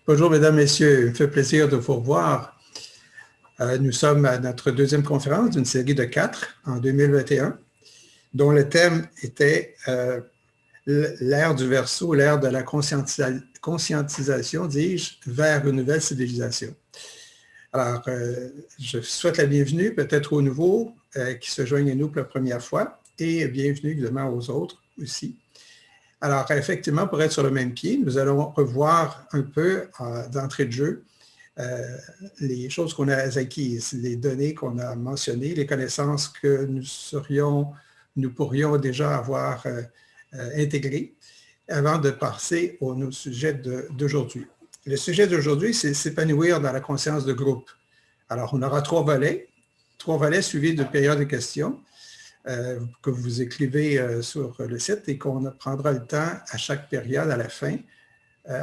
Bonjour, mesdames, messieurs. Il me fait plaisir de vous revoir. Nous sommes à notre deuxième conférence d'une série de 4 en 2021, dont le thème était l'ère du Verseau, l'ère de la conscientisation, dis-je, vers une nouvelle civilisation. Alors, je souhaite la bienvenue peut-être aux nouveaux qui se joignent à nous pour la première fois et bienvenue évidemment aux autres aussi. Alors, effectivement, pour être sur le même pied, nous allons revoir un peu d'entrée de jeu les choses qu'on a acquises, les données qu'on a mentionnées, les connaissances que nous pourrions déjà avoir intégrées avant de passer au sujet d'aujourd'hui. Le sujet d'aujourd'hui, c'est s'épanouir dans la conscience de groupe. Alors, on aura trois volets suivis de périodes de questions que vous écrivez sur le site et qu'on prendra le temps à chaque période, à la fin,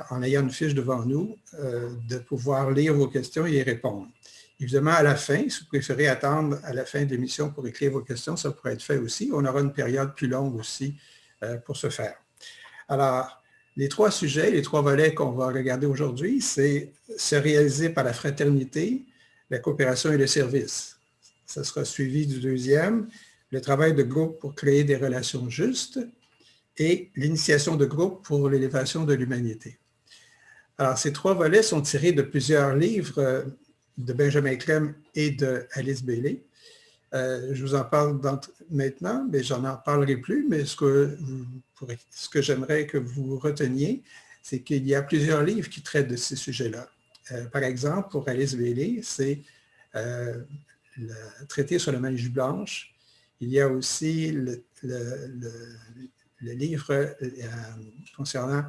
en ayant une fiche devant nous, de pouvoir lire vos questions et y répondre. Évidemment, à la fin, si vous préférez attendre à la fin de l'émission pour écrire vos questions, ça pourrait être fait aussi. On aura une période plus longue aussi pour ce faire. Alors, les trois sujets, les trois volets qu'on va regarder aujourd'hui, c'est se réaliser par la fraternité, la coopération et le service. Ça sera suivi du deuxième, le travail de groupe pour créer des relations justes et l'initiation de groupe pour l'élévation de l'humanité. Alors, ces trois volets sont tirés de plusieurs livres de Benjamin Crème et de Alice Bailey. Je vous en parle maintenant, mais j'en parlerai plus, mais ce que j'aimerais que vous reteniez, c'est qu'il y a plusieurs livres qui traitent de ces sujets-là. Par exemple, pour Alice Bailey, c'est le traité sur la magie blanche. Il y a aussi le livre concernant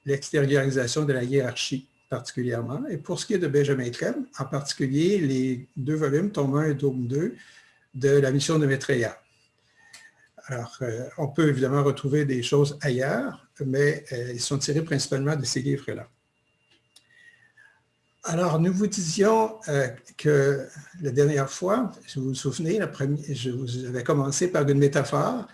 l'extériorisation de la hiérarchie particulièrement. Et pour ce qui est de Benjamin Crème, en particulier les deux volumes, tome 1 et tome 2, de la mission de Maitreya. Alors, on peut évidemment retrouver des choses ailleurs, mais ils sont tirés principalement de ces livres-là. Alors, nous vous disions que la dernière fois, si vous vous souvenez, je vous avais commencé par une métaphore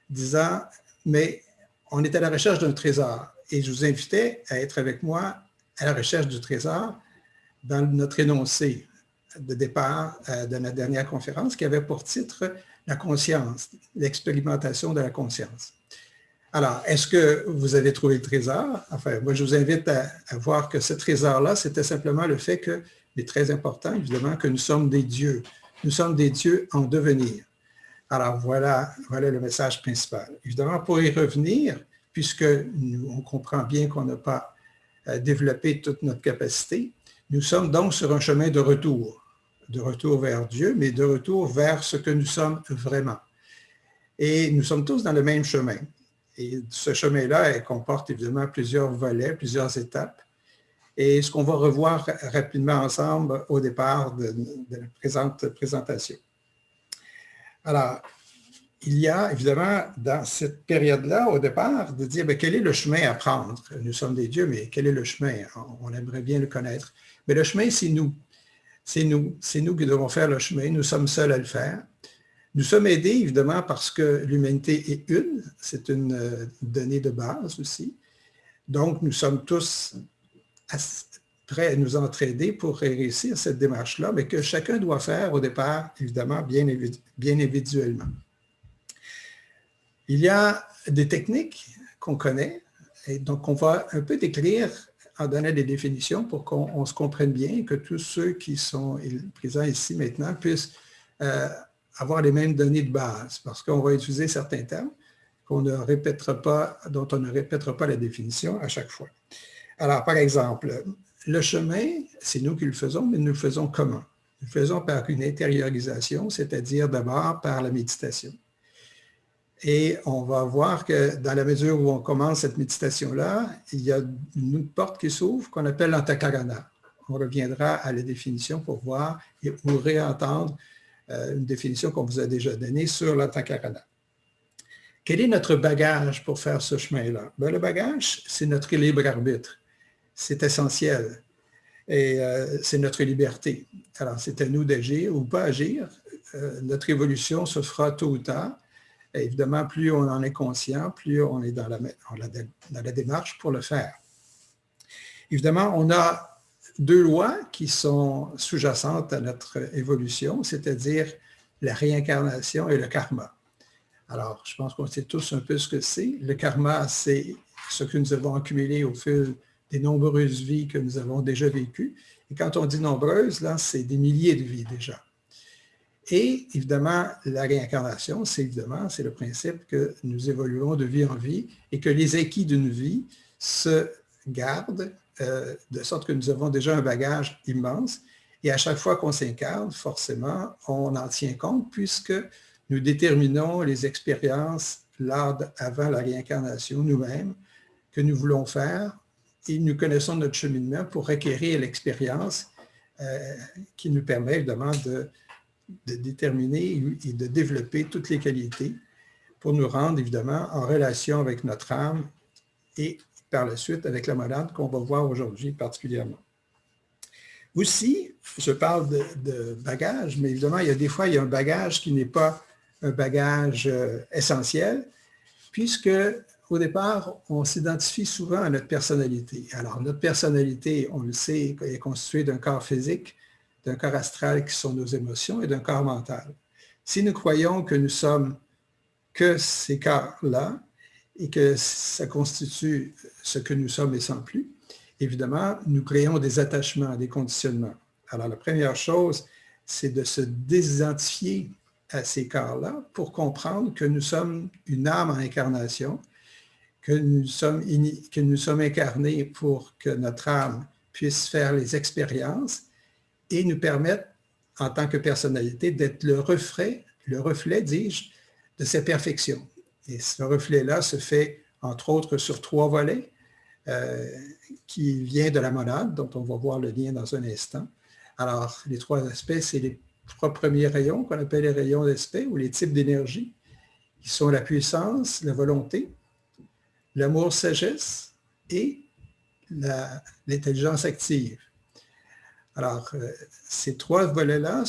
disant, mais on est à la recherche d'un trésor. Et je vous invitais à être avec moi à la recherche du trésor dans notre énoncé de départ de la dernière conférence qui avait pour titre la conscience, l'expérimentation de la conscience. Alors, est-ce que vous avez trouvé le trésor? Enfin, moi, je vous invite à voir que ce trésor-là, c'était simplement le fait que, il est très important, évidemment, que nous sommes des dieux. Nous sommes des dieux en devenir. Alors, voilà le message principal. Évidemment, pour y revenir, puisque on comprend bien qu'on n'a pas développé toute notre capacité, nous sommes donc sur un chemin de retour vers Dieu, mais de retour vers ce que nous sommes vraiment. Et nous sommes tous dans le même chemin. Et ce chemin-là comporte évidemment plusieurs volets, plusieurs étapes. Et ce qu'on va revoir rapidement ensemble au départ de la présente présentation. Alors, il y a évidemment dans cette période-là, au départ, de dire quel est le chemin à prendre. Nous sommes des dieux, mais quel est le chemin? On aimerait bien le connaître. Mais le chemin, c'est nous. C'est nous qui devons faire le chemin. Nous sommes seuls à le faire. Nous sommes aidés, évidemment, parce que l'humanité est une. C'est une donnée de base aussi. Donc, nous sommes tous prêts à nous entraider pour réussir cette démarche-là, mais que chacun doit faire au départ, évidemment, bien individuellement. Il y a des techniques qu'on connaît, et donc on va un peu décrire en donnant des définitions pour qu'on se comprenne bien et que tous ceux qui sont présents ici maintenant puissent avoir les mêmes données de base, parce qu'on va utiliser certains termes dont on ne répétera pas la définition à chaque fois. Alors, par exemple, le chemin, c'est nous qui le faisons, mais nous le faisons comment? Nous le faisons par une intériorisation, c'est-à-dire d'abord par la méditation. Et on va voir que dans la mesure où on commence cette méditation-là, il y a une porte qui s'ouvre qu'on appelle l'antakarana. On reviendra à la définition pour voir et pour réentendre une définition qu'on vous a déjà donnée sur l'antakarana. Quel est notre bagage pour faire ce chemin-là? Le bagage, c'est notre libre arbitre. C'est essentiel. Et c'est notre liberté. Alors, c'est à nous d'agir ou pas agir. Notre évolution se fera tôt ou tard. Et évidemment, plus on en est conscient, plus on est dans la démarche pour le faire. Évidemment, on a deux lois qui sont sous-jacentes à notre évolution, c'est-à-dire la réincarnation et le karma. Alors, je pense qu'on sait tous un peu ce que c'est. Le karma, c'est ce que nous avons accumulé au fil des nombreuses vies que nous avons déjà vécues. Et quand on dit nombreuses, là, c'est des milliers de vies déjà. Et évidemment, la réincarnation, c'est le principe que nous évoluons de vie en vie et que les acquis d'une vie se gardent, de sorte que nous avons déjà un bagage immense. Et à chaque fois qu'on s'incarne, forcément, on en tient compte puisque nous déterminons les expériences avant la réincarnation nous-mêmes que nous voulons faire et nous connaissons notre cheminement pour acquérir l'expérience qui nous permet évidemment de déterminer et de développer toutes les qualités pour nous rendre évidemment en relation avec notre âme et par la suite avec la monade qu'on va voir aujourd'hui particulièrement. Aussi, je parle de bagage, mais évidemment, il y a des fois, il y a un bagage qui n'est pas un bagage essentiel, puisque au départ, on s'identifie souvent à notre personnalité. Alors, notre personnalité, on le sait, est constituée d'un corps physique, d'un corps astral qui sont nos émotions et d'un corps mental. Si nous croyons que nous sommes que ces corps-là et que ça constitue ce que nous sommes et sans plus, évidemment, nous créons des attachements, des conditionnements. Alors, la première chose, c'est de se désidentifier à ces corps-là pour comprendre que nous sommes une âme en incarnation, que nous sommes incarnés pour que notre âme puisse faire les expériences et nous permettre, en tant que personnalité, d'être le reflet, dis-je, de ces perfections. Et ce reflet-là se fait, entre autres, sur 3 volets, qui vient de la monade, dont on va voir le lien dans un instant. Alors, les 3 aspects, c'est les 3 premiers rayons qu'on appelle les rayons d'aspect ou les types d'énergie, qui sont la puissance, la volonté, l'amour-sagesse et l'intelligence active. Alors, ces 3 volets-là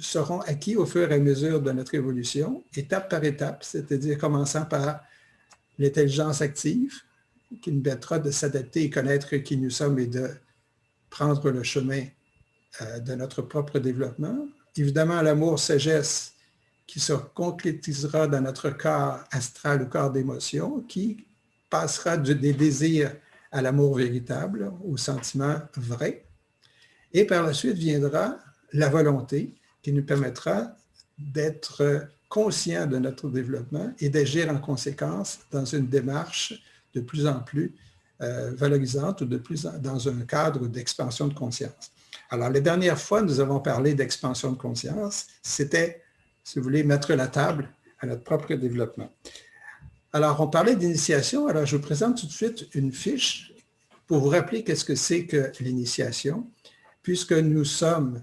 seront acquis au fur et à mesure de notre évolution, étape par étape, c'est-à-dire commençant par l'intelligence active, qui nous permettra de s'adapter et connaître qui nous sommes et de prendre le chemin de notre propre développement. Évidemment, l'amour-sagesse qui se concrétisera dans notre corps astral ou corps d'émotion, qui passera des désirs à l'amour véritable, au sentiment vrai. Et par la suite viendra la volonté qui nous permettra d'être conscients de notre développement et d'agir en conséquence dans une démarche de plus en plus valorisante ou dans un cadre d'expansion de conscience. Alors, la dernière fois, nous avons parlé d'expansion de conscience. C'était, si vous voulez, mettre la table à notre propre développement. Alors, on parlait d'initiation. Alors, je vous présente tout de suite une fiche pour vous rappeler qu'est-ce que c'est que l'initiation, puisque nous sommes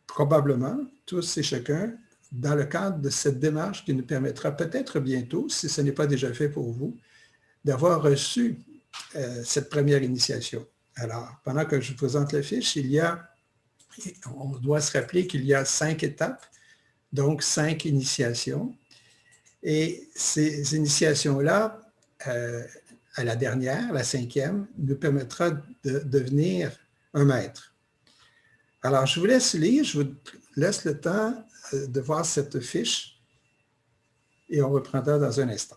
probablement, tous et chacun, dans le cadre de cette démarche qui nous permettra peut-être bientôt, si ce n'est pas déjà fait pour vous, d'avoir reçu cette première initiation. Alors, pendant que je vous présente la fiche, on doit se rappeler qu'il y a 5 étapes, donc 5 initiations. Et ces initiations-là, à la dernière, la 5e, nous permettra de devenir un maître. Alors, je vous laisse lire, je vous laisse le temps de voir cette fiche et on reprendra dans un instant.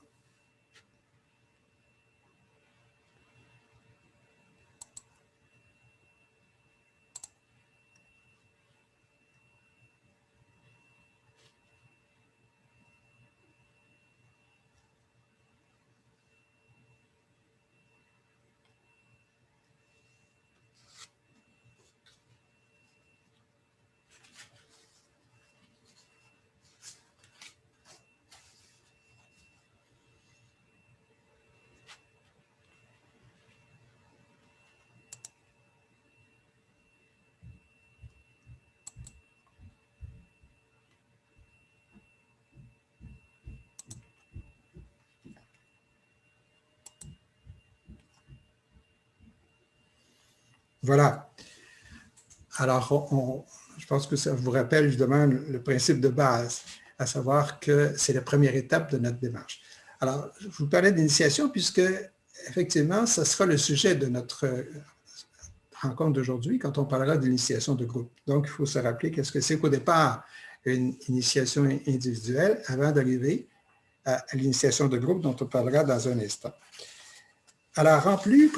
Voilà. Alors, je pense que ça vous rappelle évidemment le principe de base, à savoir que c'est la première étape de notre démarche. Alors, je vous parlais d'initiation puisque effectivement, ce sera le sujet de notre rencontre d'aujourd'hui quand on parlera d'initiation de groupe. Donc, il faut se rappeler qu'est-ce que c'est qu'au départ une initiation individuelle avant d'arriver à l'initiation de groupe dont on parlera dans un instant. Alors, en plus,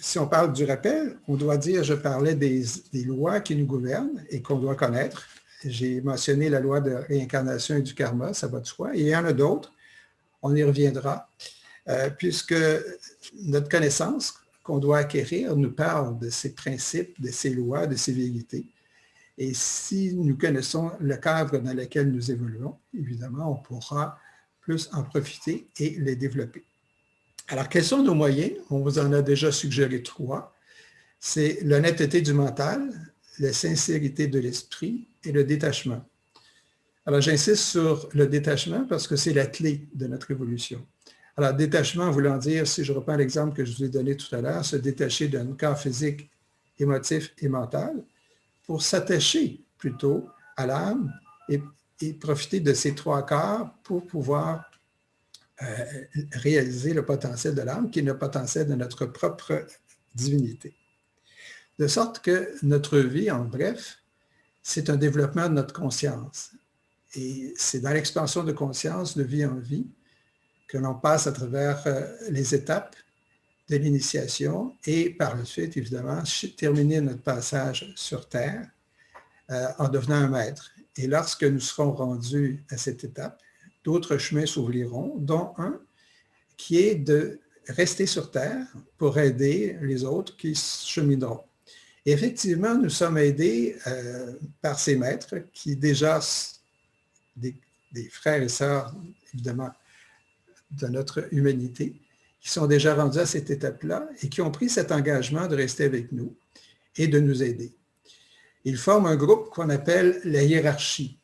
si on parle du rappel, on doit dire, je parlais des lois qui nous gouvernent et qu'on doit connaître. J'ai mentionné la loi de réincarnation et du karma, ça va de soi. Et il y en a d'autres, on y reviendra, puisque notre connaissance qu'on doit acquérir nous parle de ces principes, de ces lois, de ces vérités. Et si nous connaissons le cadre dans lequel nous évoluons, évidemment, on pourra plus en profiter et les développer. Alors, quels sont nos moyens? On vous en a déjà suggéré 3. C'est l'honnêteté du mental, la sincérité de l'esprit et le détachement. Alors, j'insiste sur le détachement parce que c'est la clé de notre évolution. Alors, détachement voulant dire, si je reprends l'exemple que je vous ai donné tout à l'heure, se détacher d'un corps physique, émotif et mental pour s'attacher plutôt à l'âme et profiter de ces 3 corps pour pouvoir réaliser le potentiel de l'âme, qui est le potentiel de notre propre divinité. De sorte que notre vie, en bref, c'est un développement de notre conscience. Et c'est dans l'expansion de conscience, de vie en vie, que l'on passe à travers les étapes de l'initiation et par la suite, évidemment, terminer notre passage sur Terre en devenant un maître. Et lorsque nous serons rendus à cette étape, d'autres chemins s'ouvriront, dont un qui est de rester sur Terre pour aider les autres qui chemineront. Et effectivement, nous sommes aidés par ces maîtres qui déjà, des frères et sœurs, évidemment, de notre humanité, qui sont déjà rendus à cette étape-là et qui ont pris cet engagement de rester avec nous et de nous aider. Ils forment un groupe qu'on appelle la hiérarchie.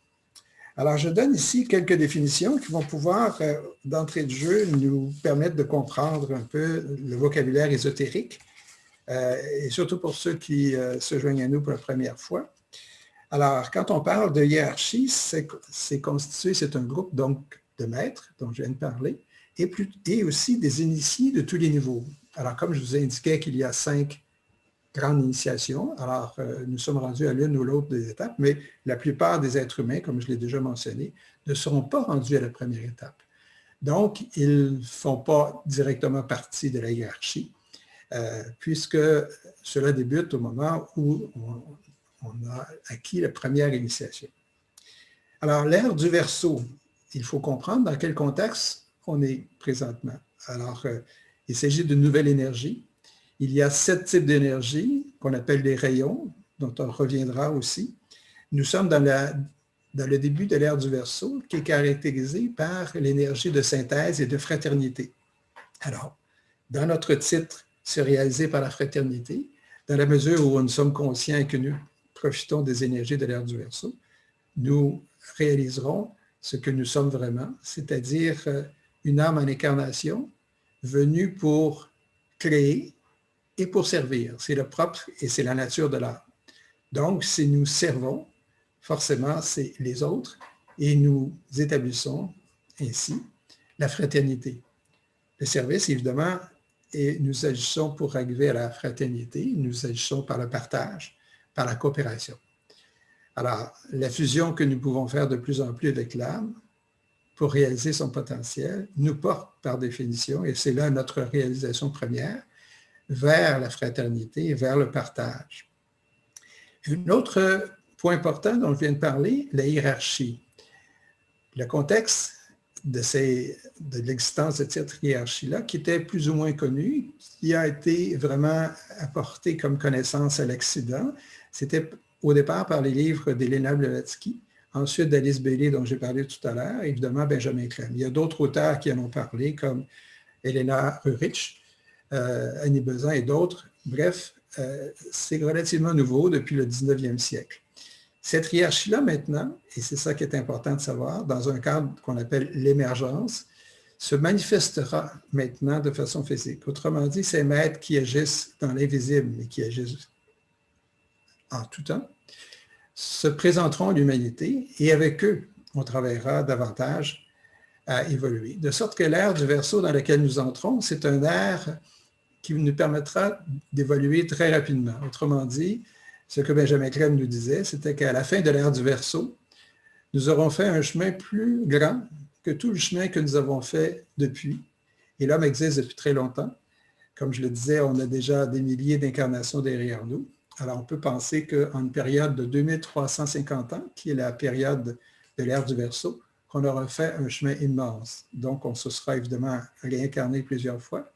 Alors, je donne ici quelques définitions qui vont pouvoir, d'entrée de jeu, nous permettre de comprendre un peu le vocabulaire ésotérique, et surtout pour ceux qui se joignent à nous pour la première fois. Alors, quand on parle de hiérarchie, c'est constitué, c'est un groupe donc de maîtres dont je viens de parler, et aussi des initiés de tous les niveaux. Alors, comme je vous indiquais qu'il y a 5 grandes initiations, alors nous sommes rendus à l'une ou l'autre des étapes, mais la plupart des êtres humains, comme je l'ai déjà mentionné, ne seront pas rendus à la première étape. Donc, ils ne font pas directement partie de la hiérarchie, puisque cela débute au moment où on a acquis la première initiation. Alors, l'ère du Verseau, il faut comprendre dans quel contexte on est présentement. Alors, il s'agit d'une nouvelle énergie. Il y a 7 types d'énergie qu'on appelle les rayons, dont on reviendra aussi. Nous sommes dans le début de l'ère du Verseau, qui est caractérisée par l'énergie de synthèse et de fraternité. Alors, dans notre titre, se réaliser par la fraternité, dans la mesure où nous sommes conscients et que nous profitons des énergies de l'ère du Verseau, nous réaliserons ce que nous sommes vraiment, c'est-à-dire une âme en incarnation venue pour créer et pour servir. C'est le propre et c'est la nature de l'âme. Donc, si nous servons, forcément, c'est les autres et nous établissons ainsi la fraternité. Le service, évidemment, et nous agissons pour arriver à la fraternité, nous agissons par le partage, par la coopération. Alors, la fusion que nous pouvons faire de plus en plus avec l'âme pour réaliser son potentiel nous porte par définition, et c'est là notre réalisation première, vers la fraternité et vers le partage. Un autre point important dont je viens de parler, la hiérarchie. Le contexte de l'existence de cette hiérarchie-là, qui était plus ou moins connue, qui a été vraiment apportée comme connaissance à l'Occident, c'était au départ par les livres d'Helena Blavatsky, ensuite d'Alice Bailey, dont j'ai parlé tout à l'heure, évidemment Benjamin Crème. Il y a d'autres auteurs qui en ont parlé, comme Elena Rurich, Annie Besant et d'autres. Bref, c'est relativement nouveau depuis le 19e siècle. Cette hiérarchie-là maintenant, et c'est ça qui est important de savoir, dans un cadre qu'on appelle l'émergence, se manifestera maintenant de façon physique. Autrement dit, ces maîtres qui agissent dans l'invisible, mais qui agissent en tout temps, se présenteront à l'humanité et avec eux, on travaillera davantage à évoluer. De sorte que l'ère du Verseau dans laquelle nous entrons, c'est un ère qui nous permettra d'évoluer très rapidement. Autrement dit, ce que Benjamin Crème nous disait, c'était qu'à la fin de l'ère du Verseau, nous aurons fait un chemin plus grand que tout le chemin que nous avons fait depuis. Et l'homme existe depuis très longtemps. Comme je le disais, on a déjà des milliers d'incarnations derrière nous. Alors, on peut penser qu'en une période de 2350 ans, qui est la période de l'ère du Verseau, qu'on aura fait un chemin immense. Donc, on se sera évidemment réincarné plusieurs fois,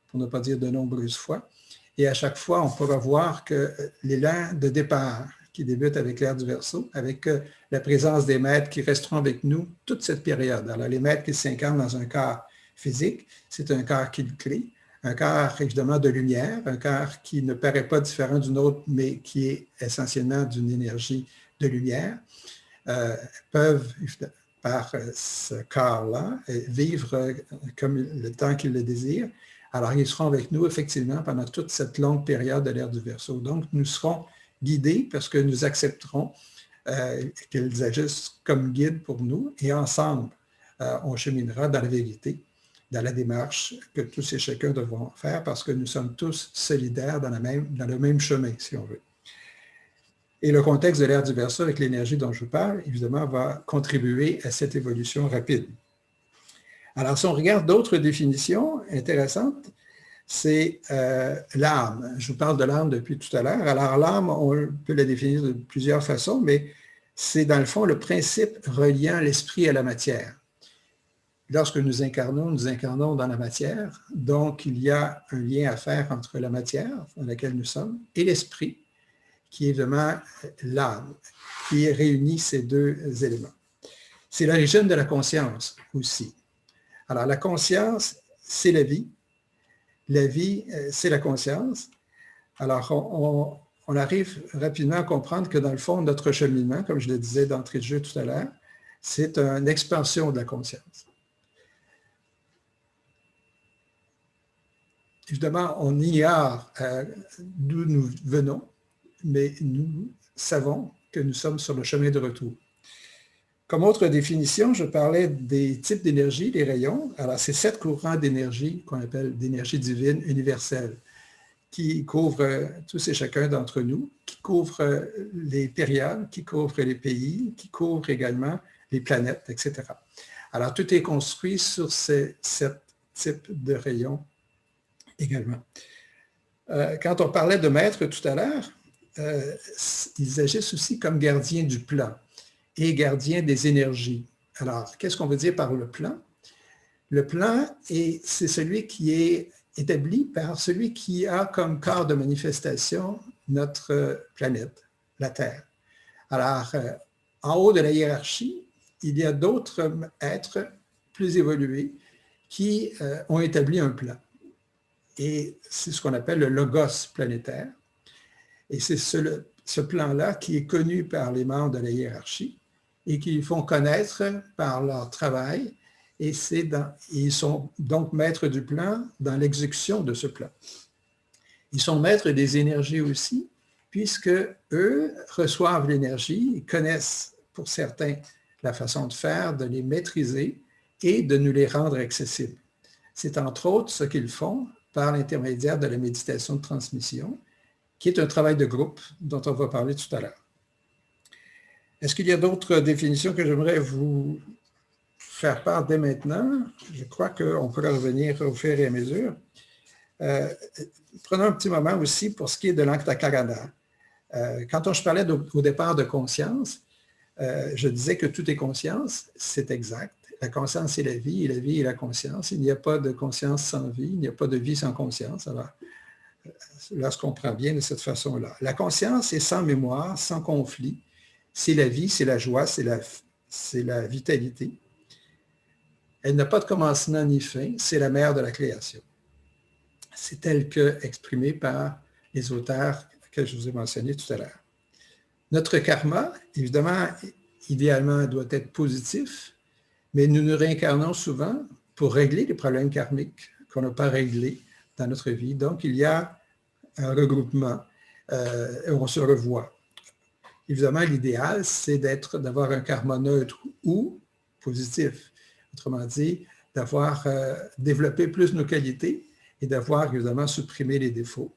pour ne pas dire de nombreuses fois. Et à chaque fois, on pourra voir que l'élan de départ qui débute avec l'ère du Verseau, avec la présence des maîtres qui resteront avec nous toute cette période. Alors, les maîtres qui s'incarnent dans un corps physique, c'est un corps qu'ils créent, un corps évidemment de lumière, un corps qui ne paraît pas différent d'une autre, mais qui est essentiellement d'une énergie de lumière, peuvent, par ce corps-là, vivre comme le temps qu'ils le désirent. Alors, ils seront avec nous, effectivement, pendant toute cette longue période de l'ère du Verseau. Donc, nous serons guidés parce que nous accepterons qu'ils agissent comme guides pour nous et ensemble, on cheminera dans la vérité, dans la démarche que tous et chacun devront faire parce que nous sommes tous solidaires dans le même chemin, si on veut. Et le contexte de l'ère du Verseau avec l'énergie dont je vous parle, évidemment, va contribuer à cette évolution rapide. Alors, si on regarde d'autres définitions intéressantes, c'est l'âme. Je vous parle de l'âme depuis tout à l'heure. Alors, l'âme, on peut la définir de plusieurs façons, mais c'est dans le fond le principe reliant l'esprit à la matière. Lorsque nous incarnons dans la matière, donc il y a un lien à faire entre la matière dans laquelle nous sommes et l'esprit, qui est évidemment l'âme, qui réunit ces deux éléments. C'est l'origine de la conscience aussi. Alors, la conscience, c'est la vie. La vie, c'est la conscience. Alors, on arrive rapidement à comprendre que dans le fond, notre cheminement, comme je le disais d'entrée de jeu tout à l'heure, c'est une expansion de la conscience. Évidemment, on ignore d'où nous venons, mais nous savons que nous sommes sur le chemin de retour. Comme autre définition, je parlais des types d'énergie, les rayons. Alors, c'est 7 courants d'énergie qu'on appelle d'énergie divine universelle, qui couvrent tous et chacun d'entre nous, qui couvrent les périodes, qui couvrent les pays, qui couvrent également les planètes, etc. Alors, tout est construit sur ces 7 types de rayons également. Quand on parlait de maîtres tout à l'heure, ils agissent aussi comme gardiens du plan et gardiens des énergies. Alors, qu'est-ce qu'on veut dire par le plan? Le plan, c'est celui qui est établi par celui qui a comme corps de manifestation notre planète, la Terre. Alors, en haut de la hiérarchie, il y a d'autres êtres plus évolués qui ont établi un plan. Et c'est ce qu'on appelle le logos planétaire. Et c'est ce plan-là qui est connu par les membres de la hiérarchie et qu'ils font connaître par leur travail. Et ils sont donc maîtres du plan dans l'exécution de ce plan. Ils sont maîtres des énergies aussi, puisque eux reçoivent l'énergie, ils connaissent pour certains la façon de faire, de les maîtriser et de nous les rendre accessibles. C'est entre autres ce qu'ils font par l'intermédiaire de la méditation de transmission, qui est un travail de groupe dont on va parler tout à l'heure. Est-ce qu'il y a d'autres définitions que j'aimerais vous faire part dès maintenant? Je crois qu'on pourra revenir au fur et à mesure. Prenons un petit moment aussi pour ce qui est de l'Anktakarana. Quand je parlais au départ de conscience, je disais que tout est conscience, c'est exact. La conscience est la vie et la vie est la conscience. Il n'y a pas de conscience sans vie, il n'y a pas de vie sans conscience. Alors, là, se comprend bien de cette façon-là. La conscience est sans mémoire, sans conflit. C'est la vie, c'est la joie, c'est la vitalité. Elle n'a pas de commencement ni fin, c'est la mère de la création. C'est tel que exprimé par les auteurs que je vous ai mentionnés tout à l'heure. Notre karma, évidemment, idéalement, doit être positif, mais nous nous réincarnons souvent pour régler les problèmes karmiques qu'on n'a pas réglés dans notre vie. Donc, il y a un regroupement, on se revoit. Évidemment, l'idéal, c'est d'avoir un karma neutre ou positif. Autrement dit, d'avoir développé plus nos qualités et d'avoir évidemment supprimé les défauts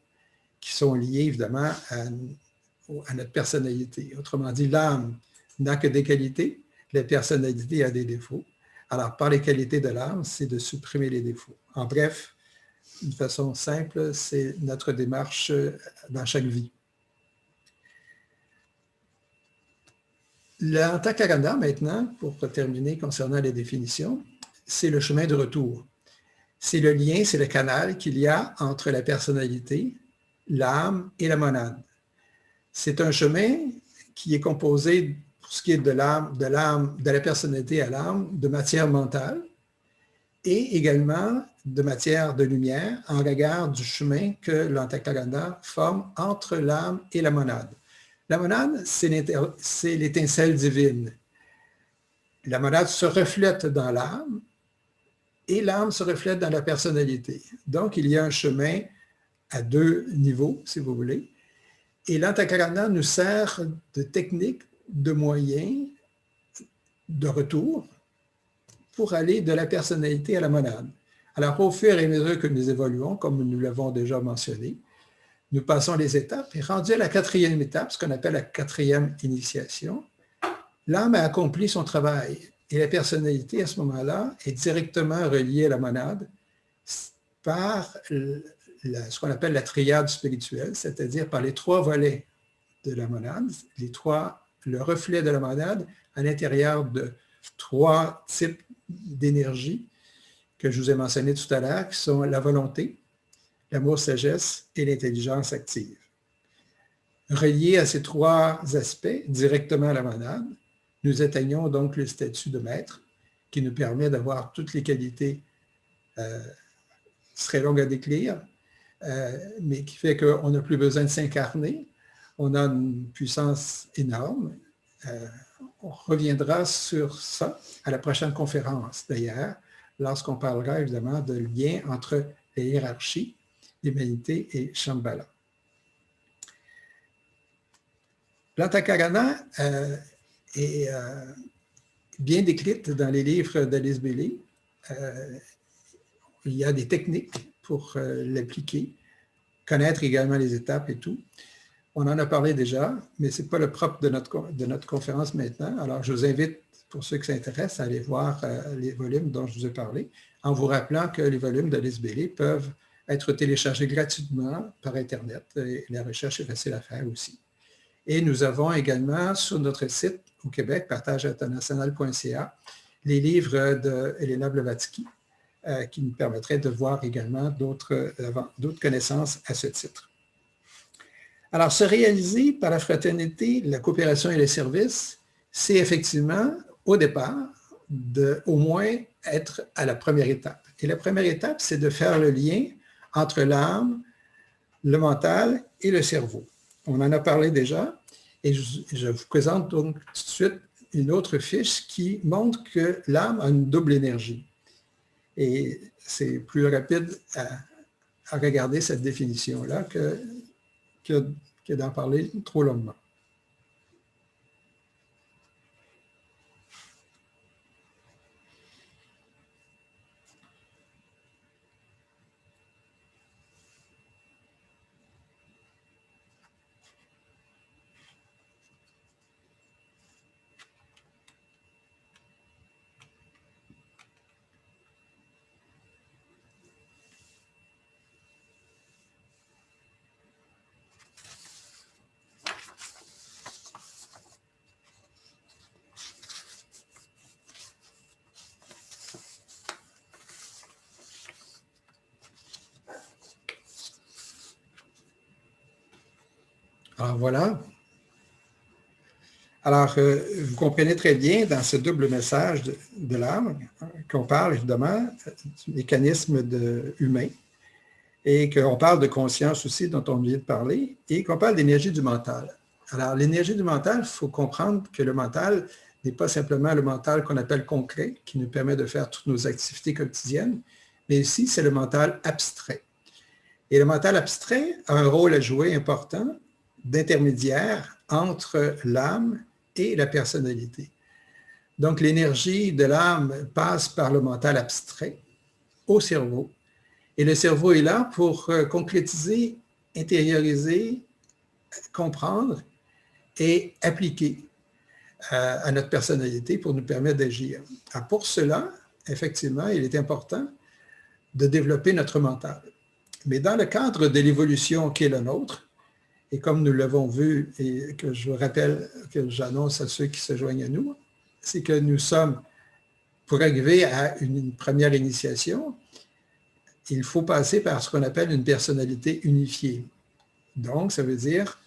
qui sont liés évidemment à notre personnalité. Autrement dit, l'âme n'a que des qualités, la personnalité a des défauts. Alors, par les qualités de l'âme, c'est de supprimer les défauts. En bref, d'une façon simple, c'est notre démarche dans chaque vie. L'Antakarana, maintenant, pour terminer concernant les définitions, c'est le chemin de retour. C'est le lien, c'est le canal qu'il y a entre la personnalité, l'âme et la monade. C'est un chemin qui est composé, pour ce qui est de la personnalité à l'âme, de matière mentale et également de matière de lumière en regard du chemin que l'Antakarana forme entre l'âme et la monade. La monade, c'est l'étincelle divine. La monade se reflète dans l'âme et l'âme se reflète dans la personnalité. Donc, il y a un chemin à deux niveaux, si vous voulez. Et l'Antakarana nous sert de technique, de moyen, de retour pour aller de la personnalité à la monade. Alors, au fur et à mesure que nous évoluons, comme nous l'avons déjà mentionné, nous passons les étapes et rendu à la quatrième étape, ce qu'on appelle la quatrième initiation, l'âme a accompli son travail et la personnalité, à ce moment-là, est directement reliée à la monade par ce qu'on appelle la triade spirituelle, c'est-à-dire par les trois volets de la monade, le reflet de la monade à l'intérieur de trois types d'énergie que je vous ai mentionné tout à l'heure, qui sont la volonté, l'amour sagesse et l'intelligence active. Reliés à ces trois aspects, directement à la monade, nous atteignons donc le statut de maître qui nous permet d'avoir toutes les qualités, ce serait long à décrire, mais qui fait qu'on n'a plus besoin de s'incarner. On a une puissance énorme. On reviendra sur ça à la prochaine conférence, d'ailleurs, lorsqu'on parlera évidemment de lien entre la hiérarchie, l'humanité et Shambhala. L'Antakarana est bien décrite dans les livres d'Alice Bailey. Il y a des techniques pour l'appliquer, connaître également les étapes et tout. On en a parlé déjà, mais ce n'est pas le propre de notre conférence maintenant. Alors, je vous invite, pour ceux qui s'intéressent, à aller voir les volumes dont je vous ai parlé, en vous rappelant que les volumes d'Alice Bailey peuvent être téléchargés gratuitement par Internet. Et la recherche est facile à faire aussi. Et nous avons également sur notre site au Québec, partageinternational.ca, les livres d'Elena Blavatsky qui nous permettraient de voir également d'autres connaissances à ce titre. Alors, se réaliser par la fraternité, la coopération et le service, c'est effectivement, au départ, au moins être à la première étape. Et la première étape, c'est de faire le lien entre l'âme, le mental et le cerveau. On en a parlé déjà, et je vous présente donc tout de suite une autre fiche qui montre que l'âme a une double énergie. Et c'est plus rapide à regarder cette définition-là que d'en parler trop longuement. Alors voilà. Alors, vous comprenez très bien dans ce double message de l'âme qu'on parle évidemment du mécanisme humain et qu'on parle de conscience aussi dont on vient de parler et qu'on parle d'énergie du mental. Alors, l'énergie du mental, il faut comprendre que le mental n'est pas simplement le mental qu'on appelle concret, qui nous permet de faire toutes nos activités quotidiennes, mais aussi c'est le mental abstrait. Et le mental abstrait a un rôle à jouer important d'intermédiaire entre l'âme et la personnalité. Donc, l'énergie de l'âme passe par le mental abstrait au cerveau. Et le cerveau est là pour concrétiser, intérioriser, comprendre et appliquer à notre personnalité pour nous permettre d'agir. Alors pour cela, effectivement, il est important de développer notre mental. Mais dans le cadre de l'évolution qui est le nôtre, et comme nous l'avons vu et que je vous rappelle, que j'annonce à ceux qui se joignent à nous, c'est que nous sommes, pour arriver à une première initiation, il faut passer par ce qu'on appelle une personnalité unifiée. Donc, ça veut dire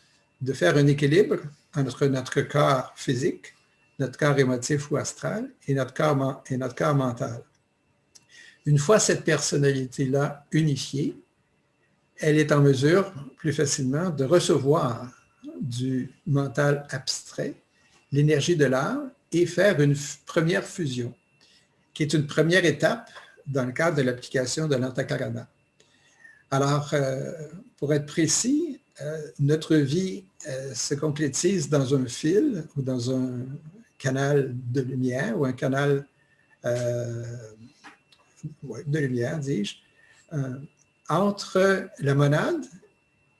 de faire un équilibre entre notre corps physique, notre corps émotif ou astral et notre corps mental. Une fois cette personnalité-là unifiée, elle est en mesure plus facilement de recevoir du mental abstrait l'énergie de l'âme et faire une première fusion, qui est une première étape dans le cadre de l'application de l'antakarana. Alors, pour être précis, notre vie se concrétise dans un fil ou dans un canal de lumière ou un canal de lumière, dis-je, entre la monade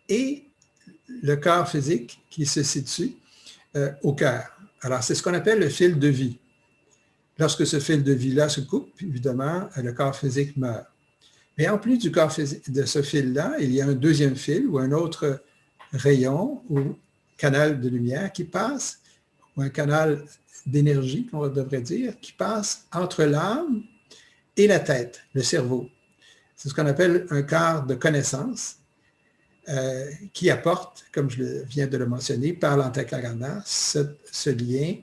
et le corps physique qui se situe au cœur. Alors, c'est ce qu'on appelle le fil de vie. Lorsque ce fil de vie-là se coupe, évidemment, le corps physique meurt. Mais en plus du corps physique, de ce fil-là, il y a un deuxième fil ou un autre rayon ou canal de lumière qui passe, ou un canal d'énergie, on devrait dire, qui passe entre l'âme et la tête, le cerveau. C'est ce qu'on appelle un quart de connaissance qui apporte, comme je viens de le mentionner, par l'antakarana, ce lien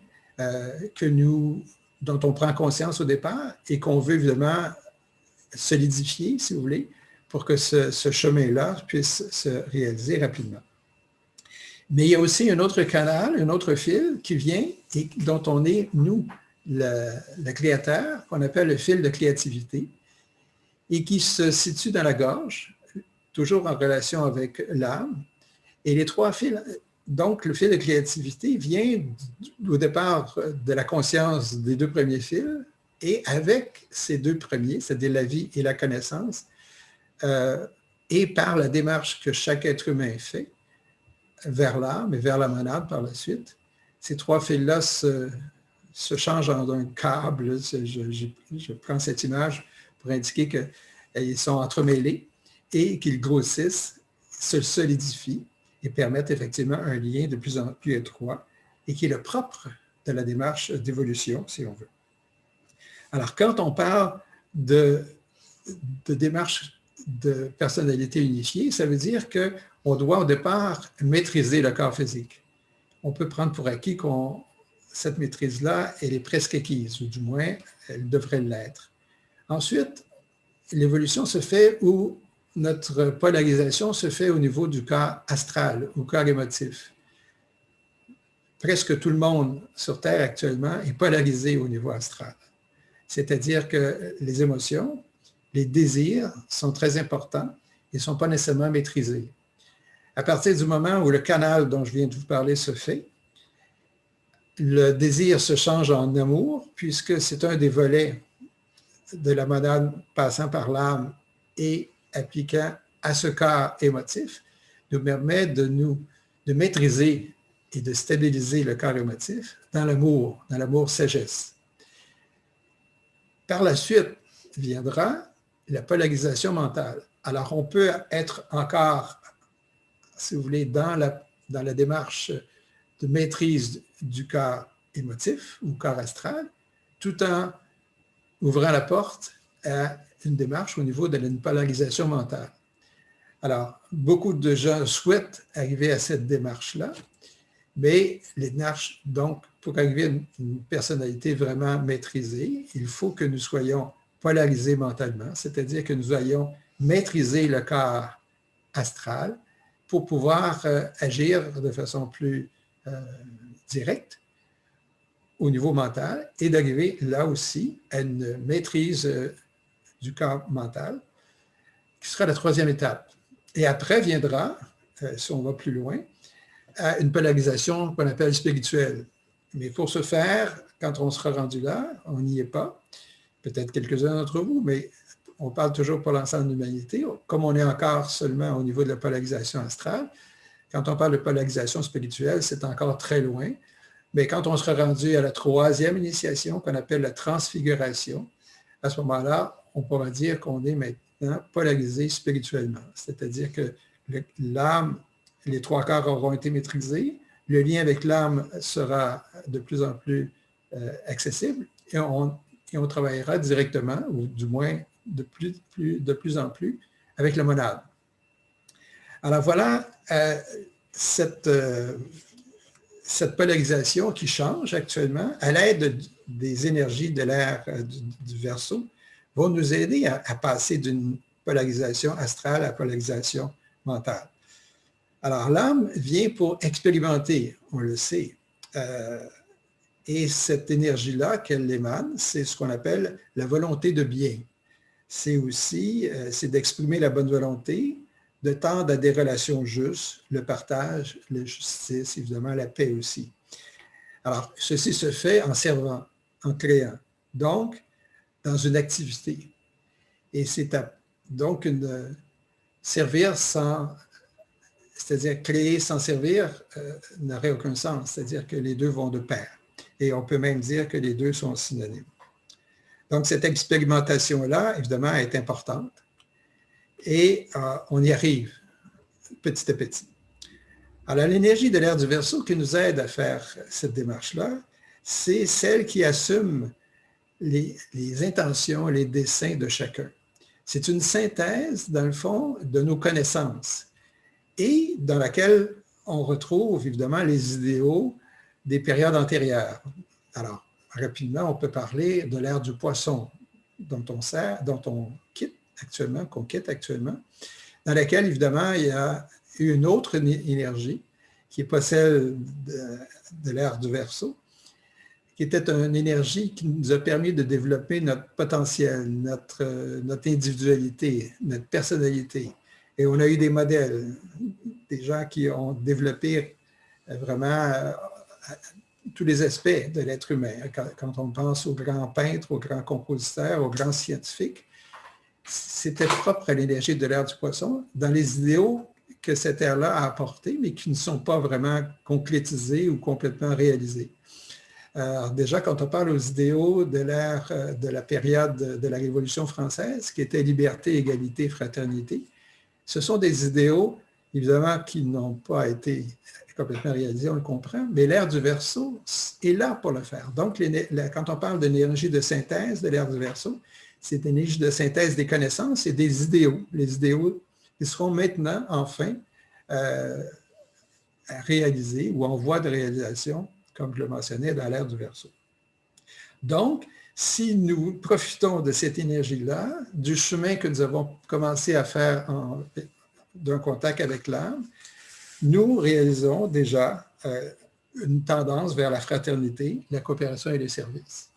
dont on prend conscience au départ et qu'on veut évidemment solidifier, si vous voulez, pour que ce chemin-là puisse se réaliser rapidement. Mais il y a aussi un autre canal, un autre fil qui vient et dont on est, nous, le créateur, qu'on appelle le fil de créativité, et qui se situe dans la gorge, toujours en relation avec l'âme. Et les trois fils, donc le fil de créativité vient au départ de la conscience des deux premiers fils, et avec ces deux premiers, c'est-à-dire la vie et la connaissance, et par la démarche que chaque être humain fait vers l'âme et vers la monade par la suite, ces trois fils-là se changent en un câble. Je prends cette image pour indiquer qu'ils sont entremêlés et qu'ils grossissent, se solidifient et permettent effectivement un lien de plus en plus étroit et qui est le propre de la démarche d'évolution, si on veut. Alors, quand on parle de démarche de personnalité unifiée, ça veut dire qu'on doit au départ maîtriser le corps physique. On peut prendre pour acquis que cette maîtrise-là, elle est presque acquise, ou du moins, elle devrait l'être. Ensuite, l'évolution se fait où notre polarisation se fait au niveau du corps astral, ou corps émotif. Presque tout le monde sur Terre actuellement est polarisé au niveau astral. C'est-à-dire que les émotions, les désirs sont très importants et ne sont pas nécessairement maîtrisés. À partir du moment où le canal dont je viens de vous parler se fait, le désir se change en amour, puisque c'est un des volets de la monade passant par l'âme et appliquant à ce corps émotif, nous permet de maîtriser et de stabiliser le corps émotif dans l'amour sagesse. Par la suite viendra la polarisation mentale. Alors, on peut être encore, si vous voulez, dans la démarche de maîtrise du corps émotif ou corps astral, tout en ouvrant la porte à une démarche au niveau de la polarisation mentale. Alors, beaucoup de gens souhaitent arriver à cette démarche-là, mais les démarches, donc, pour arriver à une personnalité vraiment maîtrisée, il faut que nous soyons polarisés mentalement, c'est-à-dire que nous ayons maîtrisé le corps astral pour pouvoir agir de façon plus directe au niveau mental et d'arriver là aussi à une maîtrise du corps mental, qui sera la troisième étape. Et après viendra, si on va plus loin, à une polarisation qu'on appelle spirituelle. Mais pour ce faire, quand on sera rendu là, on n'y est pas, peut-être quelques-uns d'entre vous, mais on parle toujours pour l'ensemble de l'humanité, comme on est encore seulement au niveau de la polarisation astrale. Quand on parle de polarisation spirituelle, c'est encore très loin, mais quand on sera rendu à la troisième initiation, qu'on appelle la transfiguration, à ce moment-là, on pourra dire qu'on est maintenant polarisé spirituellement. C'est-à-dire que l'âme, les trois corps auront été maîtrisés, le lien avec l'âme sera de plus en plus accessible et on travaillera directement, ou du moins de plus en plus, avec le monade. Alors voilà cette polarisation qui change actuellement à l'aide des énergies de l'ère du Verseau vont nous aider à passer d'une polarisation astrale à polarisation mentale. Alors, l'âme vient pour expérimenter, on le sait. Et cette énergie-là qu'elle émane, c'est ce qu'on appelle la volonté de bien. C'est aussi, c'est d'exprimer la bonne volonté, de tendre à des relations justes, le partage, la justice, évidemment, la paix aussi. Alors, ceci se fait en servant, en créant, donc dans une activité. Et c'est donc servir sans, c'est-à-dire créer sans servir, n'aurait aucun sens. C'est-à-dire que les deux vont de pair. Et on peut même dire que les deux sont synonymes. Donc, cette expérimentation-là, évidemment, est importante. Et on y arrive petit à petit. Alors, l'énergie de l'ère du Verseau qui nous aide à faire cette démarche-là, c'est celle qui assume les intentions, les desseins de chacun. C'est une synthèse, dans le fond, de nos connaissances et dans laquelle on retrouve, évidemment, les idéaux des périodes antérieures. Alors, rapidement, on peut parler de l'ère du Poisson, dont on quitte actuellement, dans laquelle, évidemment, il y a une autre énergie qui n'est pas celle de l'ère du Verseau, qui était une énergie qui nous a permis de développer notre potentiel, notre individualité, notre personnalité. Et on a eu des modèles, des gens qui ont développé vraiment tous les aspects de l'être humain. Quand on pense aux grands peintres, aux grands compositeurs, aux grands scientifiques, c'était propre à l'énergie de l'ère du Poisson, dans les idéaux que cette ère-là a apportés, mais qui ne sont pas vraiment concrétisés ou complètement réalisés. Alors déjà, quand on parle aux idéaux de l'ère, de la période de la Révolution française, qui était liberté, égalité, fraternité, ce sont des idéaux, évidemment, qui n'ont pas été complètement réalisés, on le comprend, mais l'ère du Verseau est là pour le faire. Donc, quand on parle d'énergie de synthèse de l'ère du Verseau, c'est une énergie de synthèse des connaissances et des idéaux. Les idéaux qui seront maintenant, enfin, réalisés ou en voie de réalisation, comme je le mentionnais, dans l'ère du Verseau. Donc, si nous profitons de cette énergie-là, du chemin que nous avons commencé à faire d'un contact avec l'âme, nous réalisons déjà une tendance vers la fraternité, la coopération et le service.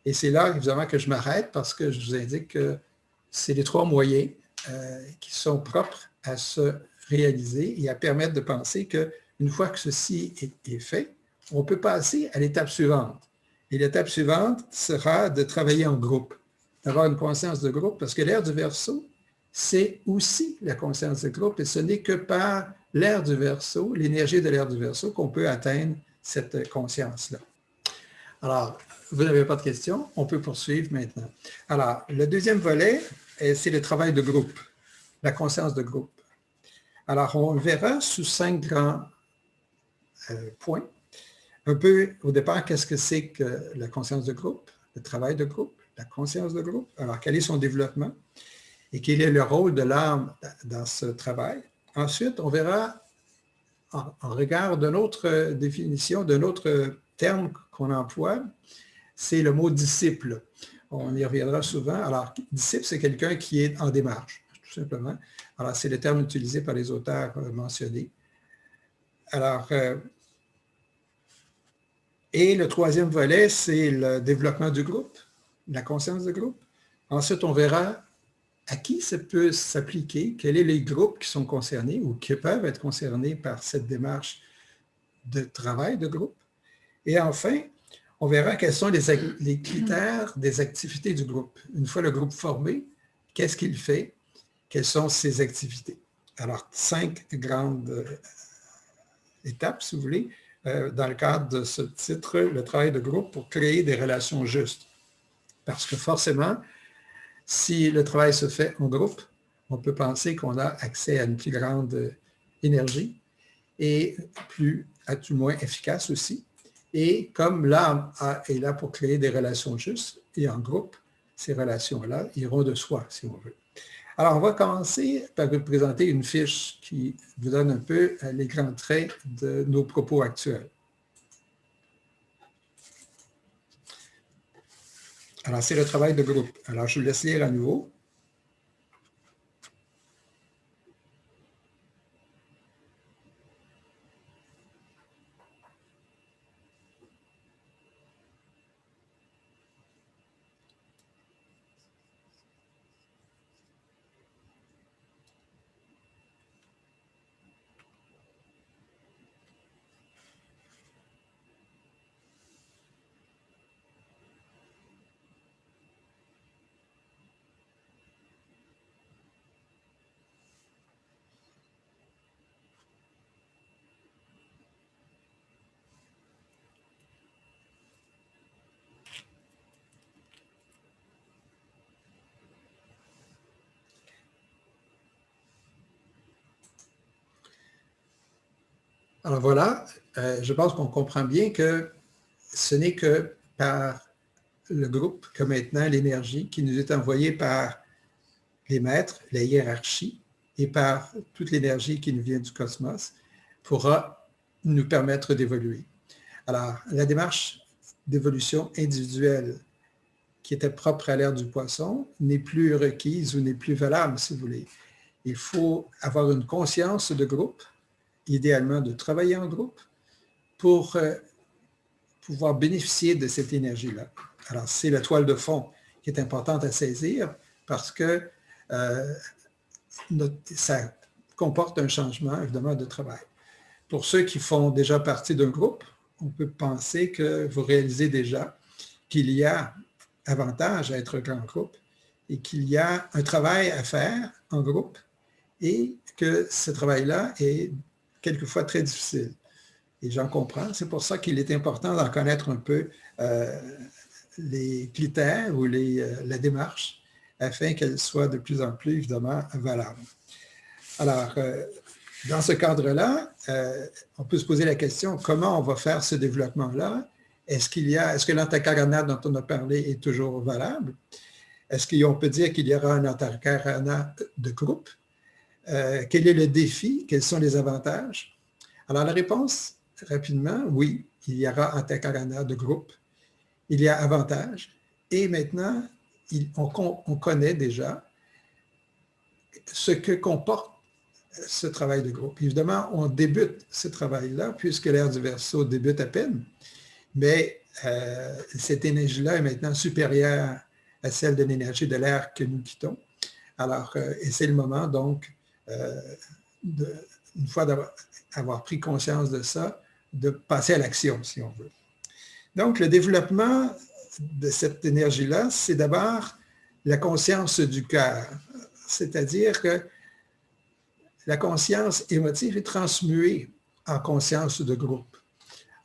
Et c'est là, évidemment, que je m'arrête parce que je vous indique que c'est les trois moyens qui sont propres à se réaliser et à permettre de penser qu'une fois que ceci est fait, on peut passer à l'étape suivante. Et l'étape suivante sera de travailler en groupe, d'avoir une conscience de groupe, parce que l'ère du Verseau, c'est aussi la conscience de groupe, et ce n'est que par l'ère du Verseau, l'énergie de l'ère du Verseau, qu'on peut atteindre cette conscience-là. Alors, vous n'avez pas de questions, on peut poursuivre maintenant. Alors, le deuxième volet, c'est le travail de groupe, la conscience de groupe. Alors, on verra sous 5 grands points. Un peu, au départ, qu'est-ce que c'est que la conscience de groupe, le travail de groupe, la conscience de groupe? Alors, quel est son développement et quel est le rôle de l'âme dans ce travail? Ensuite, on verra, en regard d'une autre définition, d'un autre terme qu'on emploie, c'est le mot disciple. On y reviendra souvent. Alors, disciple, c'est quelqu'un qui est en démarche, tout simplement. Alors, c'est le terme utilisé par les auteurs mentionnés. Alors, et le troisième volet, c'est le développement du groupe, la conscience de groupe. Ensuite, on verra à qui ça peut s'appliquer, quels sont les groupes qui sont concernés ou qui peuvent être concernés par cette démarche de travail de groupe. Et enfin, on verra quels sont les critères des activités du groupe. Une fois le groupe formé, qu'est-ce qu'il fait? Quelles sont ses activités? Alors, 5 grandes étapes, si vous voulez, dans le cadre de ce titre, le travail de groupe pour créer des relations justes. Parce que forcément, si le travail se fait en groupe, on peut penser qu'on a accès à une plus grande énergie et plus, à tout le moins, efficace aussi. Et comme l'âme est là pour créer des relations justes et en groupe, ces relations-là iront de soi, si on veut. Alors, on va commencer par vous présenter une fiche qui vous donne un peu les grands traits de nos propos actuels. Alors, c'est le travail de groupe. Alors, je vous laisse lire à nouveau. Alors voilà, je pense qu'on comprend bien que ce n'est que par le groupe que maintenant l'énergie qui nous est envoyée par les maîtres, la hiérarchie, et par toute l'énergie qui nous vient du cosmos, pourra nous permettre d'évoluer. Alors, la démarche d'évolution individuelle qui était propre à l'ère du poisson n'est plus requise ou n'est plus valable, si vous voulez. Il faut avoir une conscience de groupe, idéalement de travailler en groupe, pour pouvoir bénéficier de cette énergie-là. Alors, c'est la toile de fond qui est importante à saisir parce que ça comporte un changement, évidemment, de travail. Pour ceux qui font déjà partie d'un groupe, on peut penser que vous réalisez déjà qu'il y a avantage à être un grand groupe et qu'il y a un travail à faire en groupe et que ce travail-là est quelquefois très difficile. Et j'en comprends. C'est pour ça qu'il est important d'en connaître un peu les critères ou la démarche afin qu'elle soit de plus en plus, évidemment, valable. Alors, dans ce cadre-là, on peut se poser la question, comment on va faire ce développement-là? Est-ce que l'antakarana dont on a parlé est toujours valable? Est-ce qu'on peut dire qu'il y aura un antakarana de groupe? Quel est le défi? Quels sont les avantages? Alors, la réponse, rapidement, oui, il y aura antakarana de groupe. Il y a avantage. Et maintenant, on connaît déjà ce que comporte ce travail de groupe. Évidemment, on débute ce travail-là, puisque l'ère du Verseau débute à peine, mais cette énergie-là est maintenant supérieure à celle de l'énergie de l'ère que nous quittons. Alors, et c'est le moment, donc, une fois d'avoir pris conscience de ça, de passer à l'action, si on veut. Donc, le développement de cette énergie-là, c'est d'abord la conscience du cœur, c'est-à-dire que la conscience émotive est transmuée en conscience de groupe.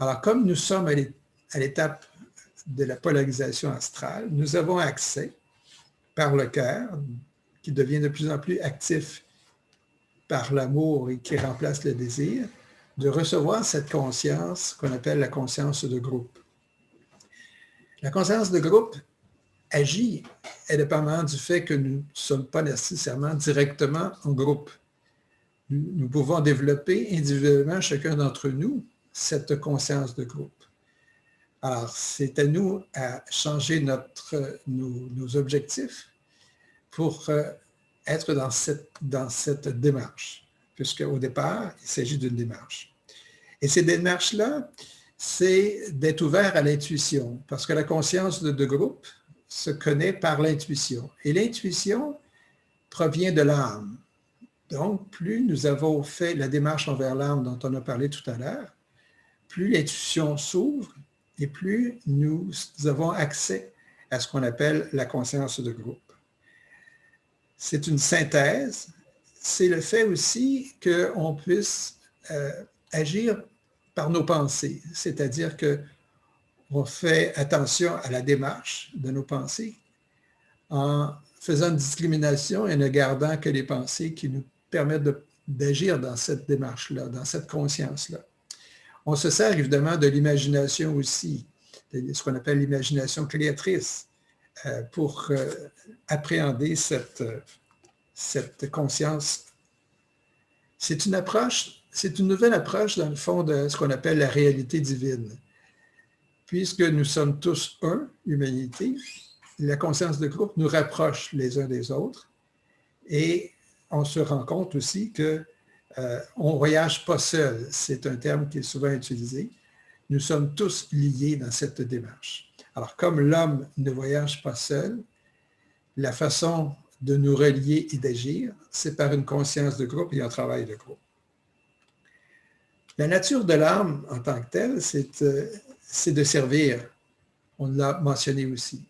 Alors, comme nous sommes à l'étape de la polarisation astrale, nous avons accès par le cœur, qui devient de plus en plus actif par l'amour et qui remplace le désir, de recevoir cette conscience qu'on appelle la conscience de groupe. La conscience de groupe agit indépendamment du fait que nous ne sommes pas nécessairement directement en groupe. Nous pouvons développer individuellement, chacun d'entre nous, cette conscience de groupe. Alors, c'est à nous à changer nos objectifs pour être dans cette démarche, puisqu'au départ, il s'agit d'une démarche. Et cette démarche-là, c'est d'être ouvert à l'intuition, parce que la conscience de groupe se connaît par l'intuition. Et l'intuition provient de l'âme. Donc, plus nous avons fait la démarche envers l'âme dont on a parlé tout à l'heure, plus l'intuition s'ouvre et plus nous avons accès à ce qu'on appelle la conscience de groupe. C'est une synthèse, c'est le fait aussi qu'on puisse agir par nos pensées, c'est-à-dire qu'on fait attention à la démarche de nos pensées en faisant une discrimination et ne gardant que les pensées qui nous permettent d'agir dans cette démarche-là, dans cette conscience-là. On se sert évidemment de l'imagination aussi, de ce qu'on appelle l'imagination créatrice, pour appréhender cette conscience. C'est une nouvelle approche dans le fond de ce qu'on appelle la réalité divine. Puisque nous sommes tous un, humanité, la conscience de groupe nous rapproche les uns des autres et on se rend compte aussi qu'on ne voyage pas seul. C'est un terme qui est souvent utilisé. Nous sommes tous liés dans cette démarche. Alors, comme l'homme ne voyage pas seul, la façon de nous relier et d'agir, c'est par une conscience de groupe et un travail de groupe. La nature de l'âme en tant que telle, c'est de servir. On l'a mentionné aussi.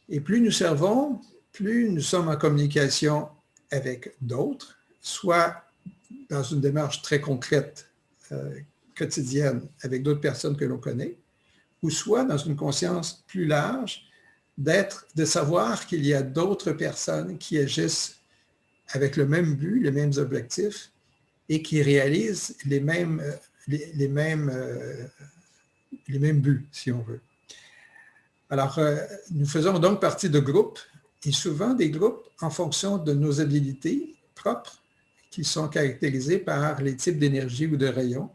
Et plus nous servons, plus nous sommes en communication avec d'autres, soit dans une démarche très concrète, quotidienne, avec d'autres personnes que l'on connaît, ou soit dans une conscience plus large, de savoir qu'il y a d'autres personnes qui agissent avec le même but, les mêmes objectifs, et qui réalisent les mêmes buts, si on veut. Alors, nous faisons donc partie de groupes, et souvent des groupes en fonction de nos habilités propres, qui sont caractérisées par les types d'énergie ou de rayons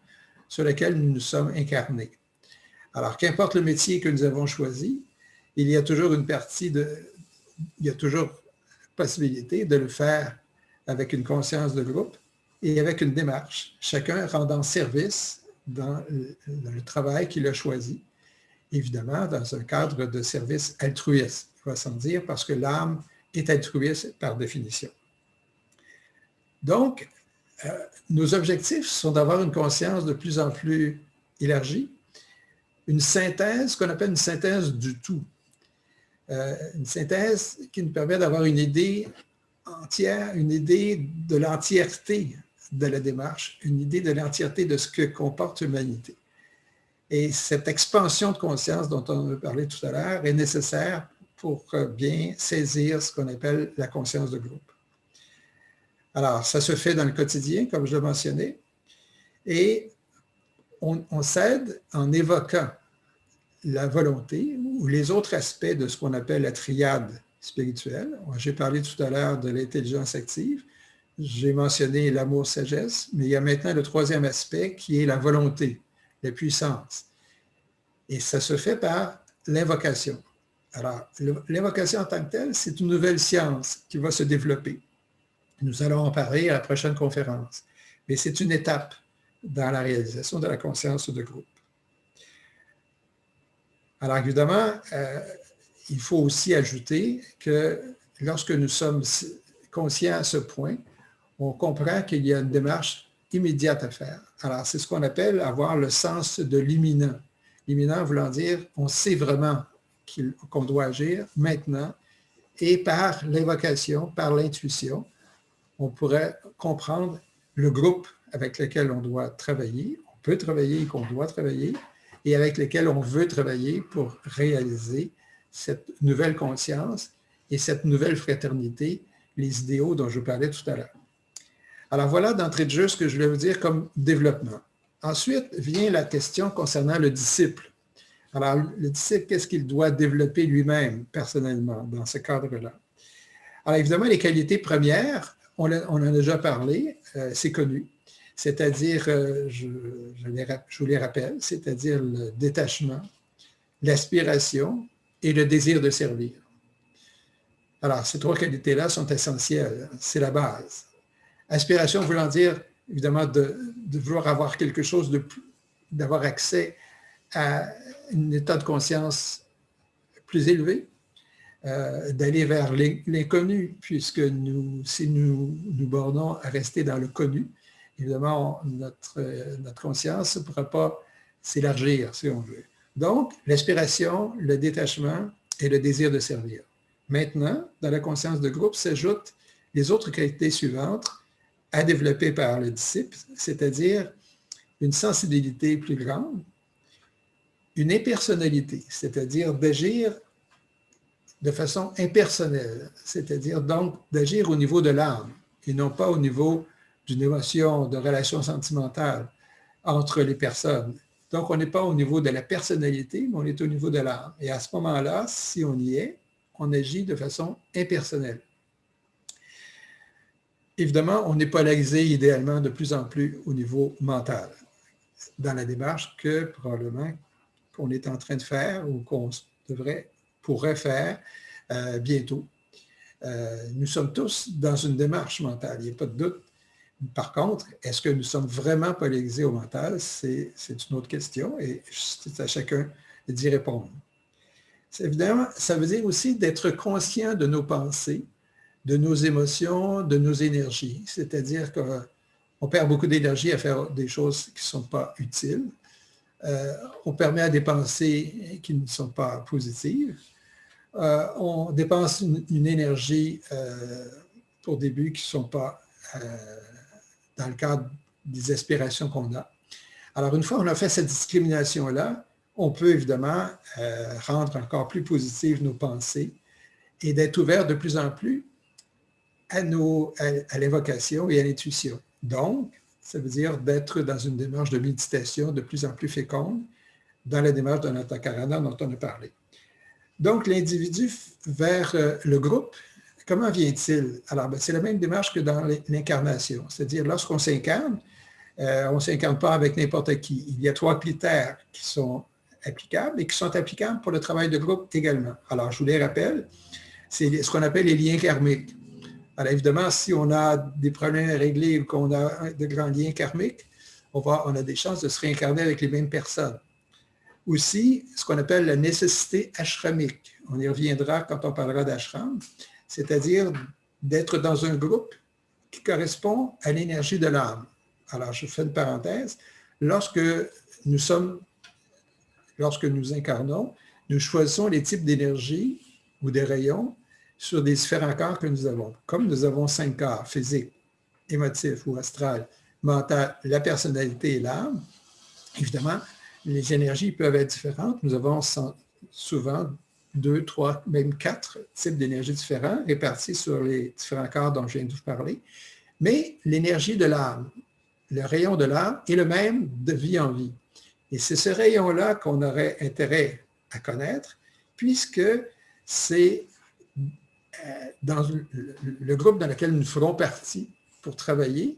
sur lesquels nous nous sommes incarnés. Alors, qu'importe le métier que nous avons choisi, il y a toujours possibilité de le faire avec une conscience de groupe et avec une démarche, chacun rendant service dans le travail qu'il a choisi, évidemment dans un cadre de service altruiste, il va sans dire, parce que l'âme est altruiste par définition. Donc, nos objectifs sont d'avoir une conscience de plus en plus élargie, une synthèse, qu'on appelle une synthèse du tout. Une synthèse qui nous permet d'avoir une idée entière, une idée de l'entièreté de la démarche, une idée de l'entièreté de ce que comporte l'humanité. Et cette expansion de conscience dont on a parlé tout à l'heure est nécessaire pour bien saisir ce qu'on appelle la conscience de groupe. Alors, ça se fait dans le quotidien, comme je l'ai mentionné, et on s'aide en évoquant la volonté ou les autres aspects de ce qu'on appelle la triade spirituelle. J'ai parlé tout à l'heure de l'intelligence active, j'ai mentionné l'amour-sagesse, mais il y a maintenant le troisième aspect qui est la volonté, la puissance. Et ça se fait par l'invocation. Alors, l'invocation en tant que telle, c'est une nouvelle science qui va se développer. Nous allons en parler à la prochaine conférence. Mais c'est une étape dans la réalisation de la conscience de groupe. Alors, évidemment, il faut aussi ajouter que lorsque nous sommes conscients à ce point, on comprend qu'il y a une démarche immédiate à faire. Alors, c'est ce qu'on appelle avoir le sens de l'imminent. L'imminent voulant dire, on sait vraiment qu'on doit agir maintenant, et par l'invocation, par l'intuition, on pourrait comprendre le groupe avec lequel on doit travailler, on peut travailler et qu'on doit travailler, et avec lequel on veut travailler pour réaliser cette nouvelle conscience et cette nouvelle fraternité, les idéaux dont je parlais tout à l'heure. Alors voilà d'entrée de jeu ce que je voulais vous dire comme développement. Ensuite vient la question concernant le disciple. Alors le disciple, qu'est-ce qu'il doit développer lui-même personnellement dans ce cadre-là? Alors évidemment, les qualités premières, on en a déjà parlé, c'est connu, c'est-à-dire, je vous les rappelle, c'est-à-dire le détachement, l'aspiration et le désir de servir. Alors, ces trois qualités-là sont essentielles, c'est la base. Aspiration voulant dire, évidemment, de vouloir avoir quelque chose de plus, d'avoir accès à un état de conscience plus élevé, d'aller vers l'inconnu, puisque si nous nous bornons à rester dans le connu, évidemment, notre conscience ne pourra pas s'élargir, si on veut. Donc, l'aspiration, le détachement et le désir de servir. Maintenant, dans la conscience de groupe s'ajoutent les autres qualités suivantes à développer par le disciple, c'est-à-dire une sensibilité plus grande, une impersonnalité, c'est-à-dire d'agir de façon impersonnelle, c'est-à-dire donc d'agir au niveau de l'âme et non pas au niveau d'une émotion, de relations sentimentales entre les personnes. Donc, on n'est pas au niveau de la personnalité, mais on est au niveau de l'âme. Et à ce moment-là, si on y est, on agit de façon impersonnelle. Évidemment, on est polarisé idéalement de plus en plus au niveau mental, dans la démarche que probablement qu'on est en train de faire ou qu'on pourrait faire bientôt. Nous sommes tous dans une démarche mentale, il n'y a pas de doute. Par contre, est-ce que nous sommes vraiment polarisés au mental? C'est une autre question et c'est à chacun d'y répondre. Évidemment, ça veut dire aussi d'être conscient de nos pensées, de nos émotions, de nos énergies. C'est-à-dire qu'on perd beaucoup d'énergie à faire des choses qui ne sont pas utiles. On permet à des pensées qui ne sont pas positives. On dépense une énergie pour des buts qui ne sont pas dans le cadre des aspirations qu'on a. Alors, une fois qu'on a fait cette discrimination-là, on peut évidemment rendre encore plus positives nos pensées et d'être ouvert de plus en plus à l'invocation et à l'intuition. Donc, ça veut dire d'être dans une démarche de méditation de plus en plus féconde dans la démarche de l'Antakarana dont on a parlé. Donc, l'individu vers le groupe, comment vient-il? Alors, c'est la même démarche que dans l'incarnation. C'est-à-dire, lorsqu'on s'incarne, on ne s'incarne pas avec n'importe qui. Il y a 3 critères qui sont applicables et qui sont applicables pour le travail de groupe également. Alors, je vous les rappelle, c'est ce qu'on appelle les liens karmiques. Alors, évidemment, si on a des problèmes à régler ou qu'on a de grands liens karmiques, on a des chances de se réincarner avec les mêmes personnes. Aussi, ce qu'on appelle la nécessité ashramique. On y reviendra quand on parlera d'ashram, c'est-à-dire d'être dans un groupe qui correspond à l'énergie de l'âme. Alors, je fais une parenthèse. Lorsque nous incarnons, nous choisissons les types d'énergie ou des rayons sur des différents corps que nous avons. Comme nous avons 5 corps, physique, émotif ou astral, mental, la personnalité et l'âme, évidemment, les énergies peuvent être différentes. Nous avons souvent 2, 3, même 4 types d'énergies différents répartis sur les différents corps dont je viens de vous parler. Mais l'énergie de l'âme, le rayon de l'âme est le même de vie en vie. Et c'est ce rayon-là qu'on aurait intérêt à connaître, puisque c'est dans le groupe dans lequel nous ferons partie pour travailler,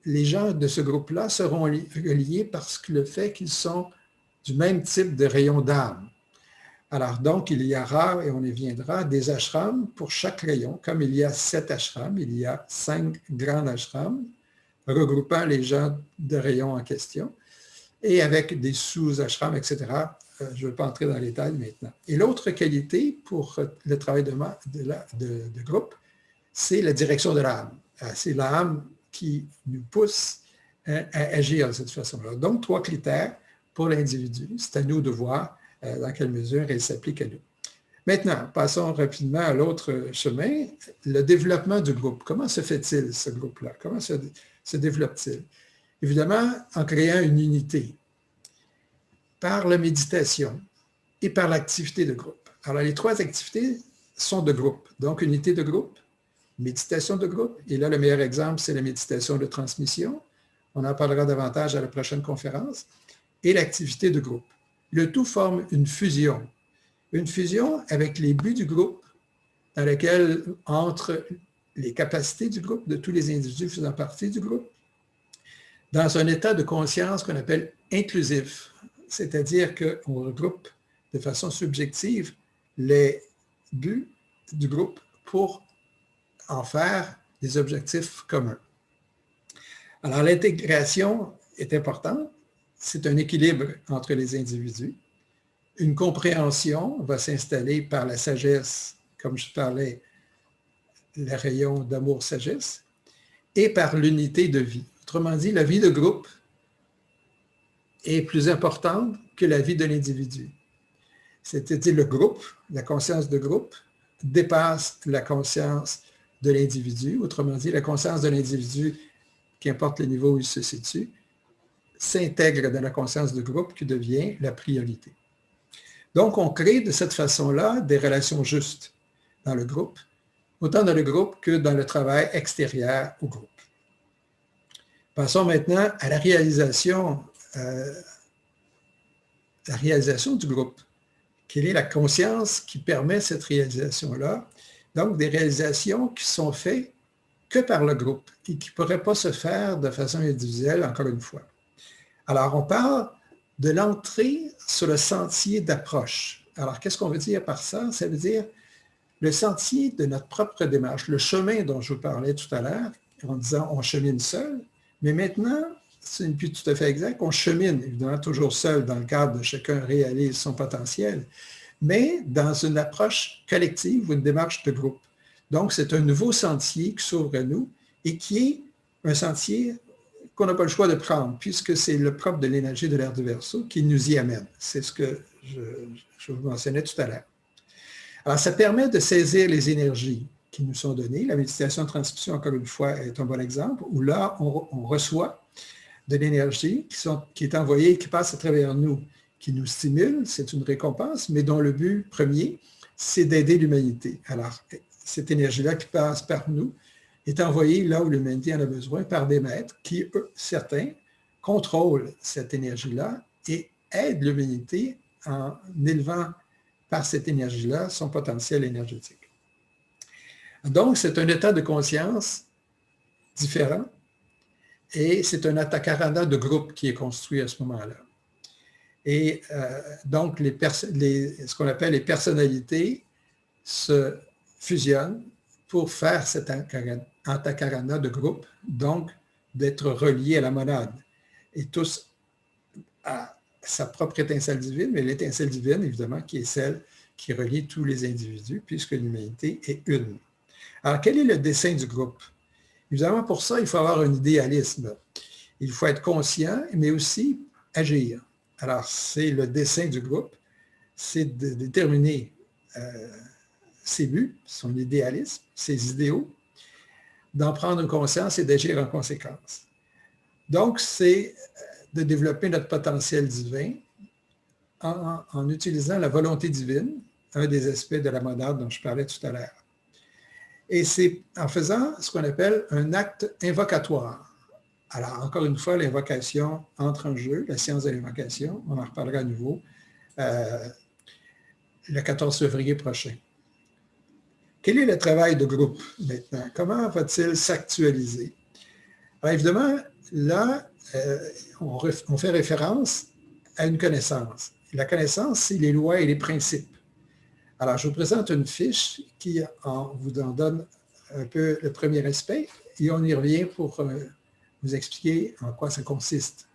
les gens de ce groupe-là seront reliés parce que le fait qu'ils sont du même type de rayon d'âme. Alors donc, il y aura, et on y viendra, des ashrams pour chaque rayon. Comme il y a 7 ashrams, il y a 5 grands ashrams regroupant les gens de rayon en question et avec des sous-ashrams, etc. Je ne veux pas entrer dans les détails maintenant. Et l'autre qualité pour le travail de groupe, c'est la direction de l'âme. C'est l'âme qui nous pousse à agir de cette façon-là. Donc, 3 critères pour l'individu. C'est à nous de voir dans quelle mesure elle s'applique à nous. Maintenant, passons rapidement à l'autre chemin, le développement du groupe. Comment se fait-il, ce groupe-là? Comment se développe-t-il? Évidemment, en créant une unité, par la méditation et par l'activité de groupe. Alors, les 3 activités sont de groupe. Donc, unité de groupe, méditation de groupe, et là, le meilleur exemple, c'est la méditation de transmission. On en parlera davantage à la prochaine conférence, et l'activité de groupe. Le tout forme une fusion avec les buts du groupe, dans lequel entrent les capacités du groupe, de tous les individus faisant partie du groupe, dans un état de conscience qu'on appelle inclusif, c'est-à-dire qu'on regroupe de façon subjective les buts du groupe pour en faire des objectifs communs. Alors, l'intégration est importante. C'est un équilibre entre les individus. Une compréhension va s'installer par la sagesse, comme je parlais, le rayon d'amour-sagesse, et par l'unité de vie. Autrement dit, la vie de groupe est plus importante que la vie de l'individu. C'est-à-dire le groupe, la conscience de groupe, dépasse la conscience de l'individu. Autrement dit, la conscience de l'individu, qu'importe le niveau où il se situe, s'intègre dans la conscience de groupe qui devient la priorité. Donc, on crée de cette façon-là des relations justes dans le groupe, autant dans le groupe que dans le travail extérieur au groupe. Passons maintenant à la réalisation du groupe. Quelle est la conscience qui permet cette réalisation-là? Donc, des réalisations qui sont faites que par le groupe et qui ne pourraient pas se faire de façon individuelle, encore une fois. Alors, on parle de l'entrée sur le sentier d'approche. Alors, qu'est-ce qu'on veut dire par ça? Ça veut dire le sentier de notre propre démarche, le chemin dont je vous parlais tout à l'heure, en disant on chemine seul, mais maintenant, ce n'est plus tout à fait exact, on chemine, évidemment, toujours seul dans le cadre de chacun réalise son potentiel, mais dans une approche collective ou une démarche de groupe. Donc, c'est un nouveau sentier qui s'ouvre à nous et qui est un sentier qu'on n'a pas le choix de prendre, puisque c'est le propre de l'énergie de l'ère du Verseau qui nous y amène. C'est ce que je vous mentionnais tout à l'heure. Alors, ça permet de saisir les énergies qui nous sont données. La méditation de transmission, encore une fois, est un bon exemple, où là, on reçoit de l'énergie qui est envoyée, qui passe à travers nous, qui nous stimule, c'est une récompense, mais dont le but premier, c'est d'aider l'humanité. Alors, cette énergie-là qui passe par nous est envoyée là où l'humanité en a besoin par des maîtres qui, eux, certains, contrôlent cette énergie-là et aident l'humanité en élevant par cette énergie-là son potentiel énergétique. Donc, c'est un état de conscience différent et c'est un atakarana de groupe qui est construit à ce moment-là. Et donc, ce qu'on appelle les personnalités se fusionnent pour faire cet antakarana de groupe, donc d'être reliés à la monade. Et tous à sa propre étincelle divine, mais l'étincelle divine, évidemment, qui est celle qui relie tous les individus, puisque l'humanité est une. Alors, quel est le dessein du groupe? Évidemment, pour ça, il faut avoir un idéalisme. Il faut être conscient, mais aussi agir. Alors, c'est le dessein du groupe, c'est de déterminer ses buts, son idéalisme, ses idéaux, d'en prendre une conscience et d'agir en conséquence. Donc, c'est de développer notre potentiel divin en utilisant la volonté divine, un des aspects de la monade dont je parlais tout à l'heure. Et c'est en faisant ce qu'on appelle un acte invocatoire. Alors, encore une fois, l'invocation entre en jeu, la science de l'invocation, on en reparlera à nouveau le 14 février prochain. Quel est le travail de groupe maintenant? Comment va-t-il s'actualiser? Alors, évidemment, là, on fait référence à une connaissance. La connaissance, c'est les lois et les principes. Alors, je vous présente une fiche qui vous en donne un peu le premier aspect et on y revient pour vous expliquer en quoi ça consiste.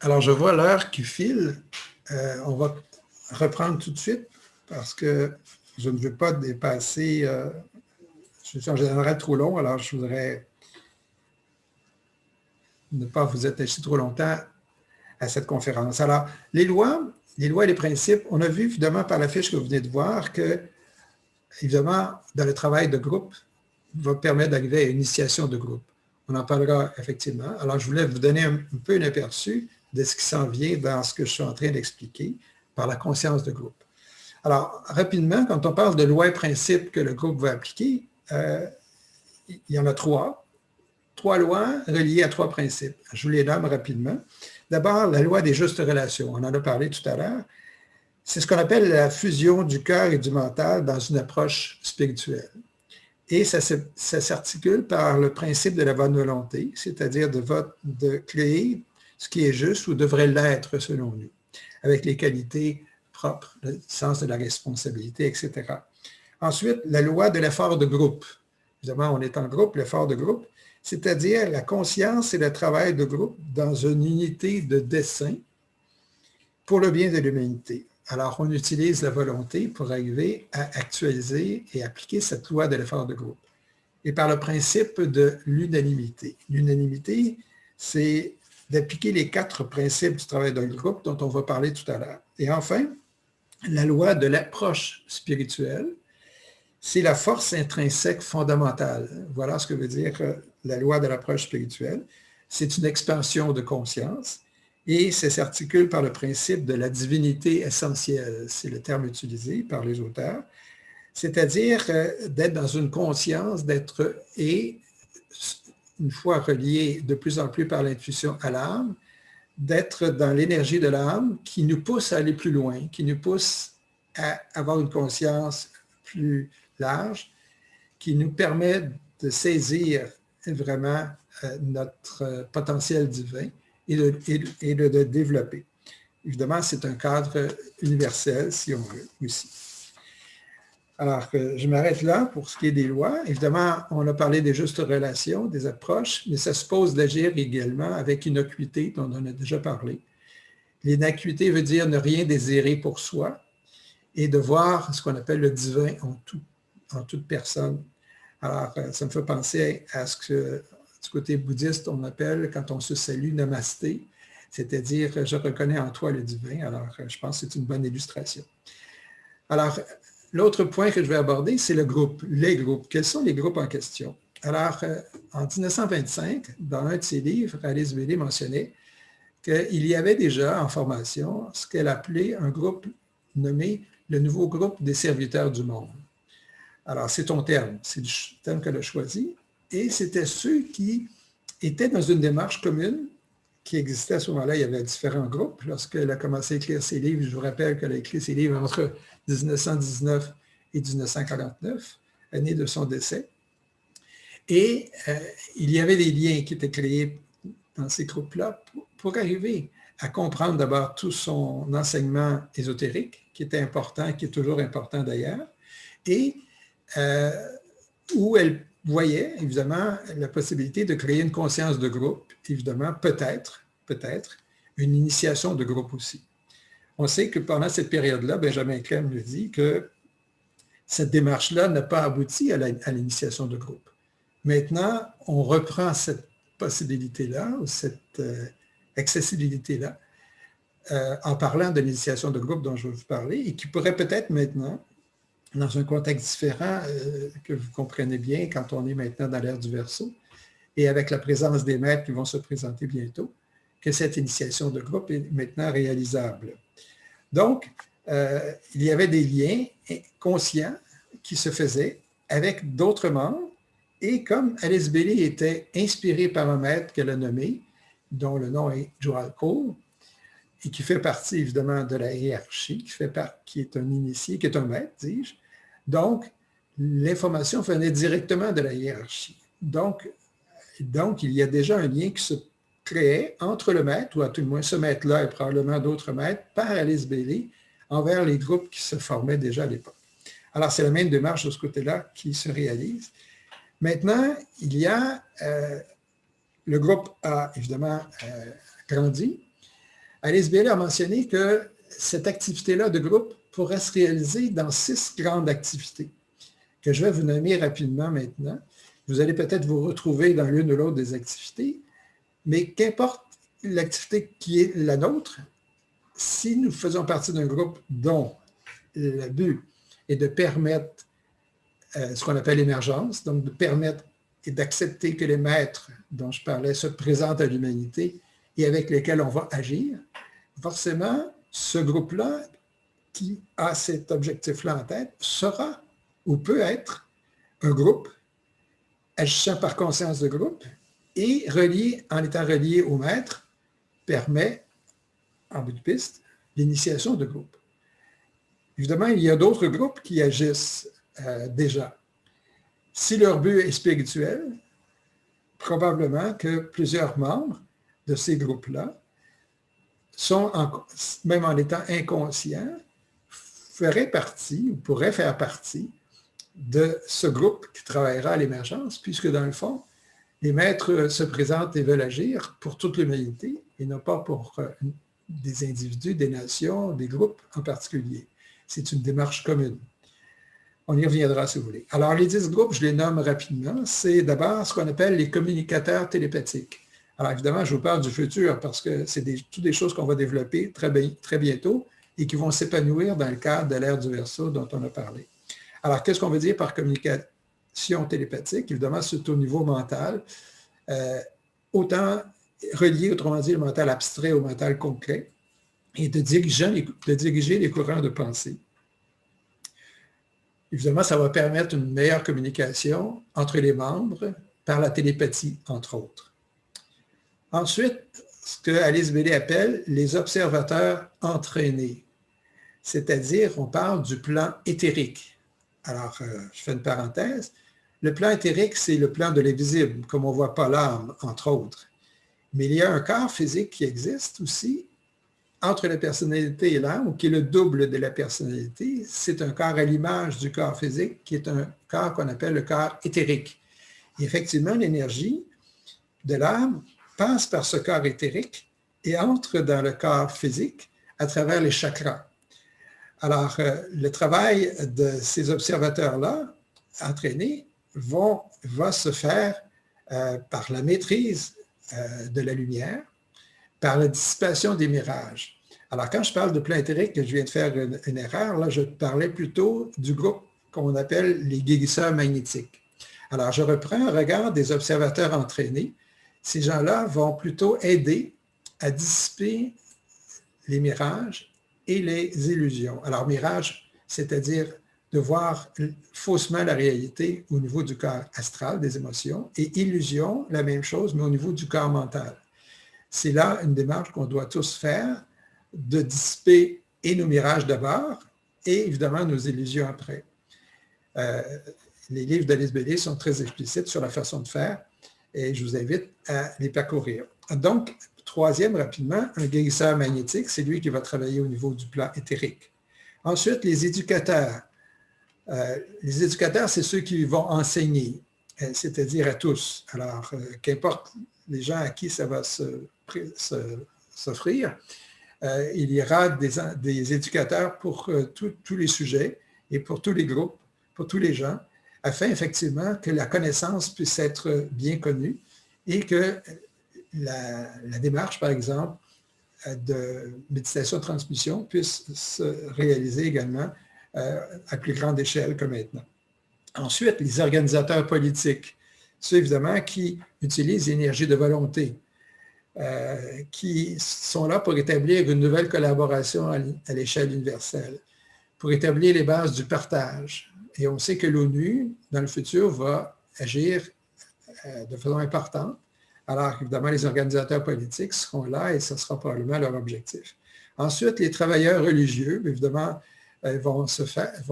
Alors, je vois l'heure qui file. On va reprendre tout de suite parce que je ne veux pas dépasser, je suis en général trop long, alors je voudrais ne pas vous attacher trop longtemps à cette conférence. Alors, les lois et les principes, on a vu évidemment par la fiche que vous venez de voir que évidemment, dans le travail de groupe, va permettre d'arriver à une initiation de groupe. On en parlera effectivement. Alors, je voulais vous donner un peu un aperçu de ce qui s'en vient dans ce que je suis en train d'expliquer par la conscience de groupe. Alors, rapidement, quand on parle de lois et principes que le groupe va appliquer, il y en a trois. Trois lois reliées à trois principes. Je vous les nomme rapidement. D'abord, la loi des justes relations. On en a parlé tout à l'heure. C'est ce qu'on appelle la fusion du cœur et du mental dans une approche spirituelle. Et ça s'articule par le principe de la bonne volonté, c'est-à-dire de créer ce qui est juste ou devrait l'être selon nous, avec les qualités propres, le sens de la responsabilité, etc. Ensuite, la loi de l'effort de groupe. Évidemment, on est en groupe, l'effort de groupe, c'est-à-dire la conscience et le travail de groupe dans une unité de dessein pour le bien de l'humanité. Alors, on utilise la volonté pour arriver à actualiser et appliquer cette loi de l'effort de groupe. Et par le principe de l'unanimité. L'unanimité, c'est d'appliquer les 4 principes du travail d'un groupe dont on va parler tout à l'heure. Et enfin, la loi de l'approche spirituelle, c'est la force intrinsèque fondamentale. Voilà ce que veut dire la loi de l'approche spirituelle. C'est une expansion de conscience. Et ça s'articule par le principe de la divinité essentielle, c'est le terme utilisé par les auteurs, c'est-à-dire d'être dans une conscience, d'être, et une fois relié de plus en plus par l'intuition à l'âme, d'être dans l'énergie de l'âme qui nous pousse à aller plus loin, qui nous pousse à avoir une conscience plus large, qui nous permet de saisir vraiment notre potentiel divin et de le développer. Évidemment, c'est un cadre universel, si on veut, aussi. Alors, je m'arrête là pour ce qui est des lois. Évidemment, on a parlé des justes relations, des approches, mais ça suppose d'agir également avec innocuité, dont on a déjà parlé. L'innocuité veut dire ne rien désirer pour soi et de voir ce qu'on appelle le divin en toute personne. Alors, ça me fait penser à ce que du côté bouddhiste, on appelle, quand on se salue, namasté, c'est-à-dire je reconnais en toi le divin. Alors, je pense que c'est une bonne illustration. Alors, l'autre point que je vais aborder, c'est le groupe, les groupes. Quels sont les groupes en question? Alors, en 1925, dans un de ses livres, Alice Bailey mentionnait qu'il y avait déjà en formation ce qu'elle appelait un groupe nommé le nouveau groupe des serviteurs du monde. Alors, c'est ton terme, c'est le terme qu'elle a choisi. Et c'était ceux qui étaient dans une démarche commune qui existait à ce moment-là. Il y avait différents groupes. Lorsqu'elle a commencé à écrire ses livres, je vous rappelle qu'elle a écrit ses livres entre 1919 et 1949, année de son décès. Et il y avait des liens qui étaient créés dans ces groupes-là pour arriver à comprendre d'abord tout son enseignement ésotérique, qui était important, qui est toujours important d'ailleurs, et où elle voyait, évidemment, la possibilité de créer une conscience de groupe, évidemment, peut-être, une initiation de groupe aussi. On sait que pendant cette période-là, Benjamin Crème le dit, que cette démarche-là n'a pas abouti à l'initiation de groupe. Maintenant, on reprend cette possibilité-là, ou cette accessibilité-là, en parlant de l'initiation de groupe dont je vais vous parler, et qui pourrait peut-être maintenant, dans un contexte différent que vous comprenez bien quand on est maintenant dans l'ère du Verseau, et avec la présence des maîtres qui vont se présenter bientôt, que cette initiation de groupe est maintenant réalisable. Donc, il y avait des liens conscients qui se faisaient avec d'autres membres, et comme Alice Bailey était inspirée par un maître qu'elle a nommé, dont le nom est Joel Cole, et qui fait partie évidemment de la hiérarchie, qui est un initié, qui est un maître, dis-je. Donc, l'information venait directement de la hiérarchie. Donc, il y a déjà un lien qui se créait entre le maître, ou à tout le moins ce maître-là et probablement d'autres maîtres, par Alice Bailey, envers les groupes qui se formaient déjà à l'époque. Alors, c'est la même démarche de ce côté-là qui se réalise. Maintenant, il y a, le groupe a évidemment grandi. Alice Bailey a mentionné que cette activité-là de groupe pourrait se réaliser dans 6 grandes activités que je vais vous nommer rapidement maintenant. Vous allez peut-être vous retrouver dans l'une ou l'autre des activités, mais qu'importe l'activité qui est la nôtre, si nous faisons partie d'un groupe dont le but est de permettre ce qu'on appelle l'émergence, donc de permettre et d'accepter que les maîtres dont je parlais se présentent à l'humanité et avec lesquels on va agir, forcément, ce groupe-là qui a cet objectif-là en tête sera ou peut être un groupe agissant par conscience de groupe et en étant relié au maître, permet, en bout de piste, l'initiation de groupe. Évidemment, il y a d'autres groupes qui agissent déjà. Si leur but est spirituel, probablement que plusieurs membres de ces groupes-là même en étant inconscients, feraient partie ou pourraient faire partie de ce groupe qui travaillera à l'émergence, puisque dans le fond, les maîtres se présentent et veulent agir pour toute l'humanité et non pas pour des individus, des nations, des groupes en particulier. C'est une démarche commune. On y reviendra si vous voulez. Alors, les 10 groupes, je les nomme rapidement. C'est d'abord ce qu'on appelle les communicateurs télépathiques. Alors, évidemment, je vous parle du futur parce que c'est toutes des choses qu'on va développer très bientôt et qui vont s'épanouir dans le cadre de l'ère du Verseau dont on a parlé. Alors, qu'est-ce qu'on veut dire par communication télépathique? Évidemment, c'est au niveau mental. Autant relié, autrement dit, le mental abstrait au mental concret et de diriger les courants de pensée. Évidemment, ça va permettre une meilleure communication entre les membres par la télépathie, entre autres. Ensuite, ce que Alice Bailey appelle les observateurs entraînés, c'est-à-dire on parle du plan éthérique. Alors, je fais une parenthèse. Le plan éthérique, c'est le plan de l'invisible, comme on ne voit pas l'âme, entre autres. Mais il y a un corps physique qui existe aussi entre la personnalité et l'âme, ou qui est le double de la personnalité. C'est un corps à l'image du corps physique, qui est un corps qu'on appelle le corps éthérique. Et effectivement, l'énergie de l'âme passe par ce corps éthérique et entre dans le corps physique à travers les chakras. Alors, le travail de ces observateurs-là, entraînés, va se faire par la maîtrise de la lumière, par la dissipation des mirages. Alors, quand je parle de plan éthérique, que je viens de faire une erreur, là, je parlais plutôt du groupe qu'on appelle les guérisseurs magnétiques. Alors, je reprends un regard des observateurs entraînés. Ces gens-là vont plutôt aider à dissiper les mirages et les illusions. Alors, mirage, c'est-à-dire de voir faussement la réalité au niveau du corps astral, des émotions, et illusion, la même chose, mais au niveau du corps mental. C'est là une démarche qu'on doit tous faire, de dissiper et nos mirages d'abord, et évidemment nos illusions après. Les livres d'Alice Bailey sont très explicites sur la façon de faire, et je vous invite à les parcourir. Donc, troisième, rapidement, un guérisseur magnétique, c'est lui qui va travailler au niveau du plan éthérique. Ensuite, les éducateurs. Les éducateurs, c'est ceux qui vont enseigner, c'est-à-dire à tous. Alors, qu'importe les gens à qui ça va s'offrir, il y aura des éducateurs pour tous les sujets et pour tous les groupes, pour tous les gens, afin effectivement que la connaissance puisse être bien connue et que la démarche, par exemple, de méditation-transmission puisse se réaliser également à plus grande échelle que maintenant. Ensuite, les organisateurs politiques, ceux évidemment qui utilisent l'énergie de volonté, qui sont là pour établir une nouvelle collaboration à l'échelle universelle, pour établir les bases du partage. Et on sait que l'ONU, dans le futur, va agir de façon importante. Alors, évidemment, les organisateurs politiques seront là et ce sera probablement leur objectif. Ensuite, les travailleurs religieux, évidemment, vont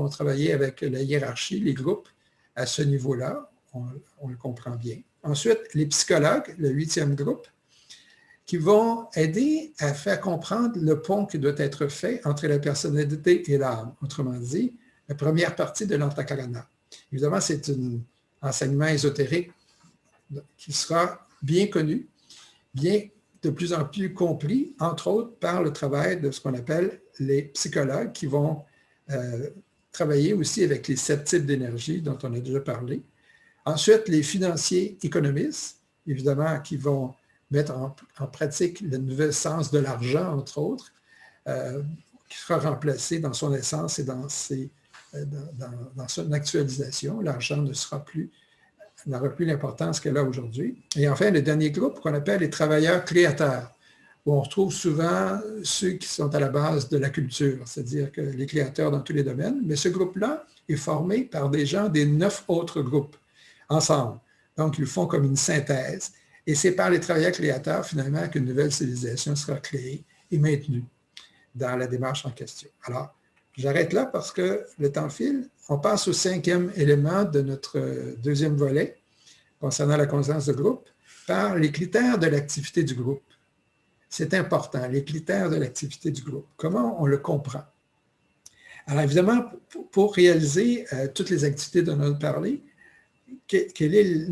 travailler avec la hiérarchie, les groupes, à ce niveau-là. On le comprend bien. Ensuite, les psychologues, le 8e groupe, qui vont aider à faire comprendre le pont qui doit être fait entre la personnalité et l'âme. Autrement dit, la première partie de l'antakarana. Évidemment, c'est un enseignement ésotérique qui sera bien connu, bien de plus en plus compris, entre autres par le travail de ce qu'on appelle les psychologues qui vont travailler aussi avec les 7 types d'énergie dont on a déjà parlé. Ensuite, les financiers économistes, évidemment, qui vont mettre en pratique le nouvel sens de l'argent, entre autres, qui sera remplacé dans son essence et dans ses dans son actualisation. L'argent n'aura plus l'importance qu'elle a aujourd'hui. Et enfin, le dernier groupe qu'on appelle les travailleurs créateurs, où on retrouve souvent ceux qui sont à la base de la culture, c'est-à-dire que les créateurs dans tous les domaines. Mais ce groupe-là est formé par des gens des 9 autres groupes ensemble. Donc, ils font comme une synthèse. Et c'est par les travailleurs créateurs, finalement, qu'une nouvelle civilisation sera créée et maintenue dans la démarche en question. Alors, j'arrête là parce que le temps file. On passe au 5e élément de notre deuxième volet concernant la conscience de groupe par les critères de l'activité du groupe. C'est important, les critères de l'activité du groupe. Comment on le comprend? Alors évidemment, pour réaliser toutes les activités dont on a parlé, quel est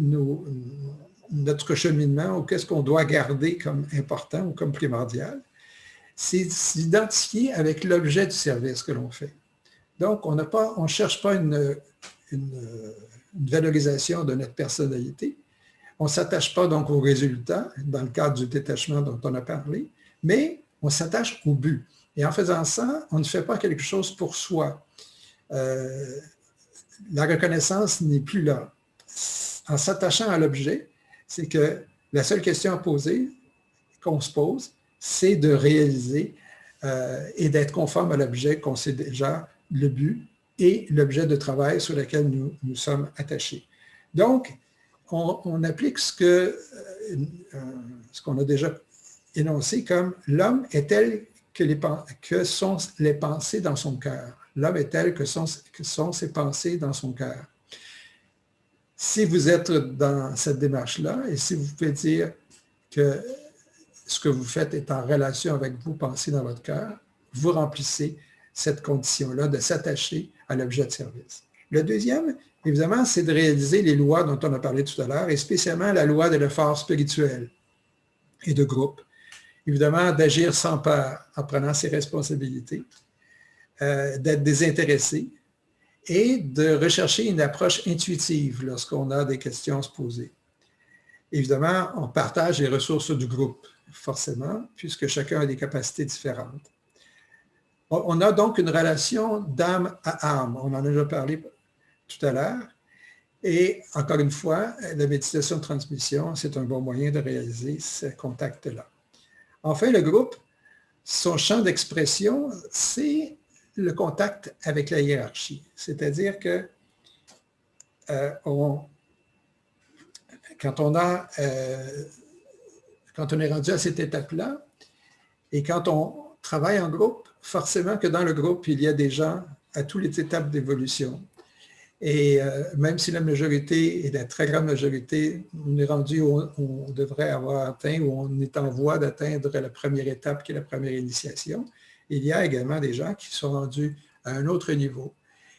notre cheminement ou qu'est-ce qu'on doit garder comme important ou comme primordial? C'est s'identifier avec l'objet du service que l'on fait. Donc, on ne cherche pas une valorisation de notre personnalité. On ne s'attache pas donc aux résultats, dans le cadre du détachement dont on a parlé, mais on s'attache au but. Et en faisant ça, on ne fait pas quelque chose pour soi. La reconnaissance n'est plus là. En s'attachant à l'objet, c'est que la seule question à poser, qu'on se pose, c'est de réaliser et d'être conforme à l'objet qu'on sait déjà, le but et l'objet de travail sur lequel nous sommes attachés. Donc, on applique ce qu'on a déjà énoncé comme l'homme est tel que sont les pensées dans son cœur. L'homme est tel que sont ses pensées dans son cœur. Si vous êtes dans cette démarche-là et si vous pouvez dire que ce que vous faites est en relation avec vos pensées dans votre cœur, vous remplissez cette condition-là de s'attacher à l'objet de service. Le deuxième, évidemment, c'est de réaliser les lois dont on a parlé tout à l'heure, et spécialement la loi de l'effort spirituel et de groupe. Évidemment, d'agir sans peur en prenant ses responsabilités, d'être désintéressé et de rechercher une approche intuitive lorsqu'on a des questions à se poser. Évidemment, on partage les ressources du groupe, forcément, puisque chacun a des capacités différentes. On a donc une relation d'âme à âme. On en a déjà parlé tout à l'heure. Et encore une fois, la méditation de transmission, c'est un bon moyen de réaliser ce contact-là. Enfin, le groupe, son champ d'expression, c'est le contact avec la hiérarchie. C'est-à-dire que quand on est rendu à cette étape-là, et quand on travaille en groupe, forcément que dans le groupe, il y a des gens à toutes les étapes d'évolution. Et même si la majorité est la très grande majorité, on est rendu où on devrait avoir atteint, où on est en voie d'atteindre la première étape qui est la première initiation, il y a également des gens qui sont rendus à un autre niveau.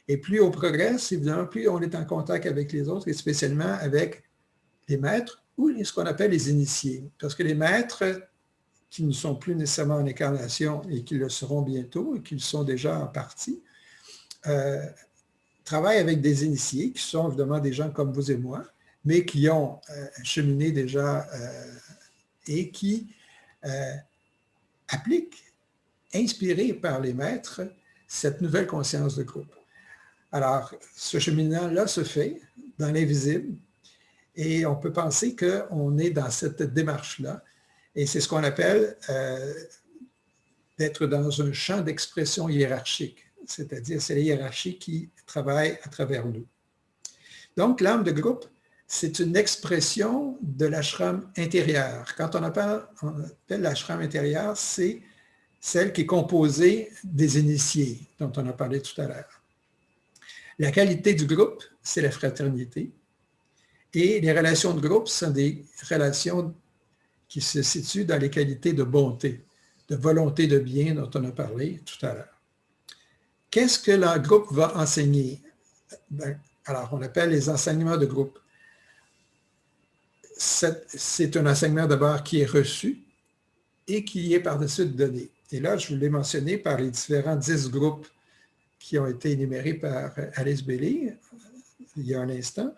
Et plus on progresse, évidemment, plus on est en contact avec les autres, et spécialement avec les maîtres ou ce qu'on appelle les initiés. Parce que les maîtres qui ne sont plus nécessairement en incarnation et qui le seront bientôt et qui le sont déjà en partie, travaillent avec des initiés qui sont évidemment des gens comme vous et moi, mais qui ont cheminé déjà et qui appliquent, inspirés par les maîtres, cette nouvelle conscience de groupe. Alors, ce cheminement-là se fait dans l'invisible et on peut penser qu'on est dans cette démarche-là. Et c'est ce qu'on appelle d'être dans un champ d'expression hiérarchique, c'est-à-dire c'est la hiérarchie qui travaille à travers nous. Donc, l'âme de groupe, c'est une expression de l'ashram intérieur. Quand on appelle l'ashram intérieur, c'est celle qui est composée des initiés, dont on a parlé tout à l'heure. La qualité du groupe, c'est la fraternité. Et les relations de groupe sont des relations qui se situe dans les qualités de bonté, de volonté de bien dont on a parlé tout à l'heure. Qu'est-ce que le groupe va enseigner? Alors, on appelle les enseignements de groupe. C'est un enseignement d'abord qui est reçu et qui est par-dessus donné. Et là, je vous l'ai mentionné par les différents 10 groupes qui ont été énumérés par Alice Bailey il y a un instant.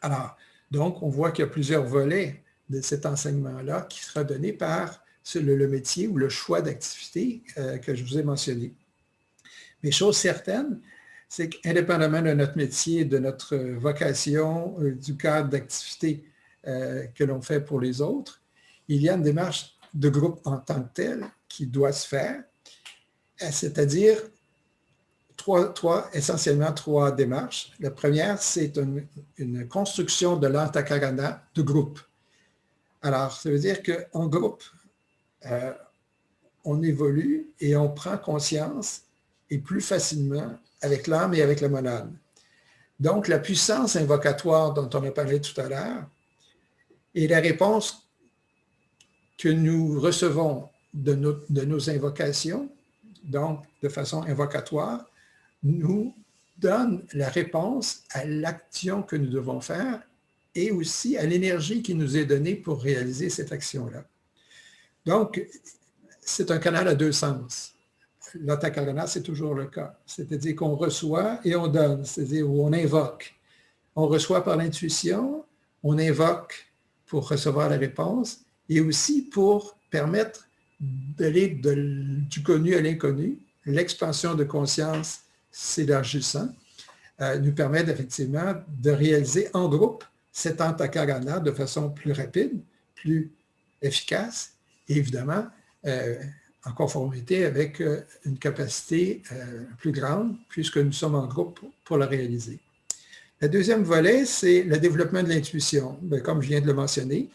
Alors, donc, on voit qu'il y a plusieurs volets de cet enseignement-là qui sera donné par le métier ou le choix d'activité que je vous ai mentionné. Mais chose certaine, c'est qu'indépendamment de notre métier, de notre vocation, du cadre d'activité que l'on fait pour les autres, il y a une démarche de groupe en tant que telle qui doit se faire, c'est-à-dire essentiellement trois démarches. La première, c'est une construction de l'antakarana de groupe. Alors, ça veut dire qu'en groupe, on évolue et on prend conscience et plus facilement avec l'âme et avec la monade. Donc, la puissance invocatoire dont on a parlé tout à l'heure est la réponse que nous recevons de nos invocations, donc de façon invocatoire, nous donne la réponse à l'action que nous devons faire et aussi à l'énergie qui nous est donnée pour réaliser cette action-là. Donc, c'est un canal à deux sens. L'antakarana, c'est toujours le cas. C'est-à-dire qu'on reçoit et on donne, c'est-à-dire où on invoque. On reçoit par l'intuition, on invoque pour recevoir la réponse et aussi pour permettre d'aller du connu à l'inconnu. L'expansion de conscience s'élargissant nous permet effectivement de réaliser en groupe cet antakarana de façon plus rapide, plus efficace et évidemment en conformité avec une capacité plus grande puisque nous sommes en groupe pour la réaliser. Le deuxième volet, c'est le développement de l'intuition. Bien, comme je viens de le mentionner,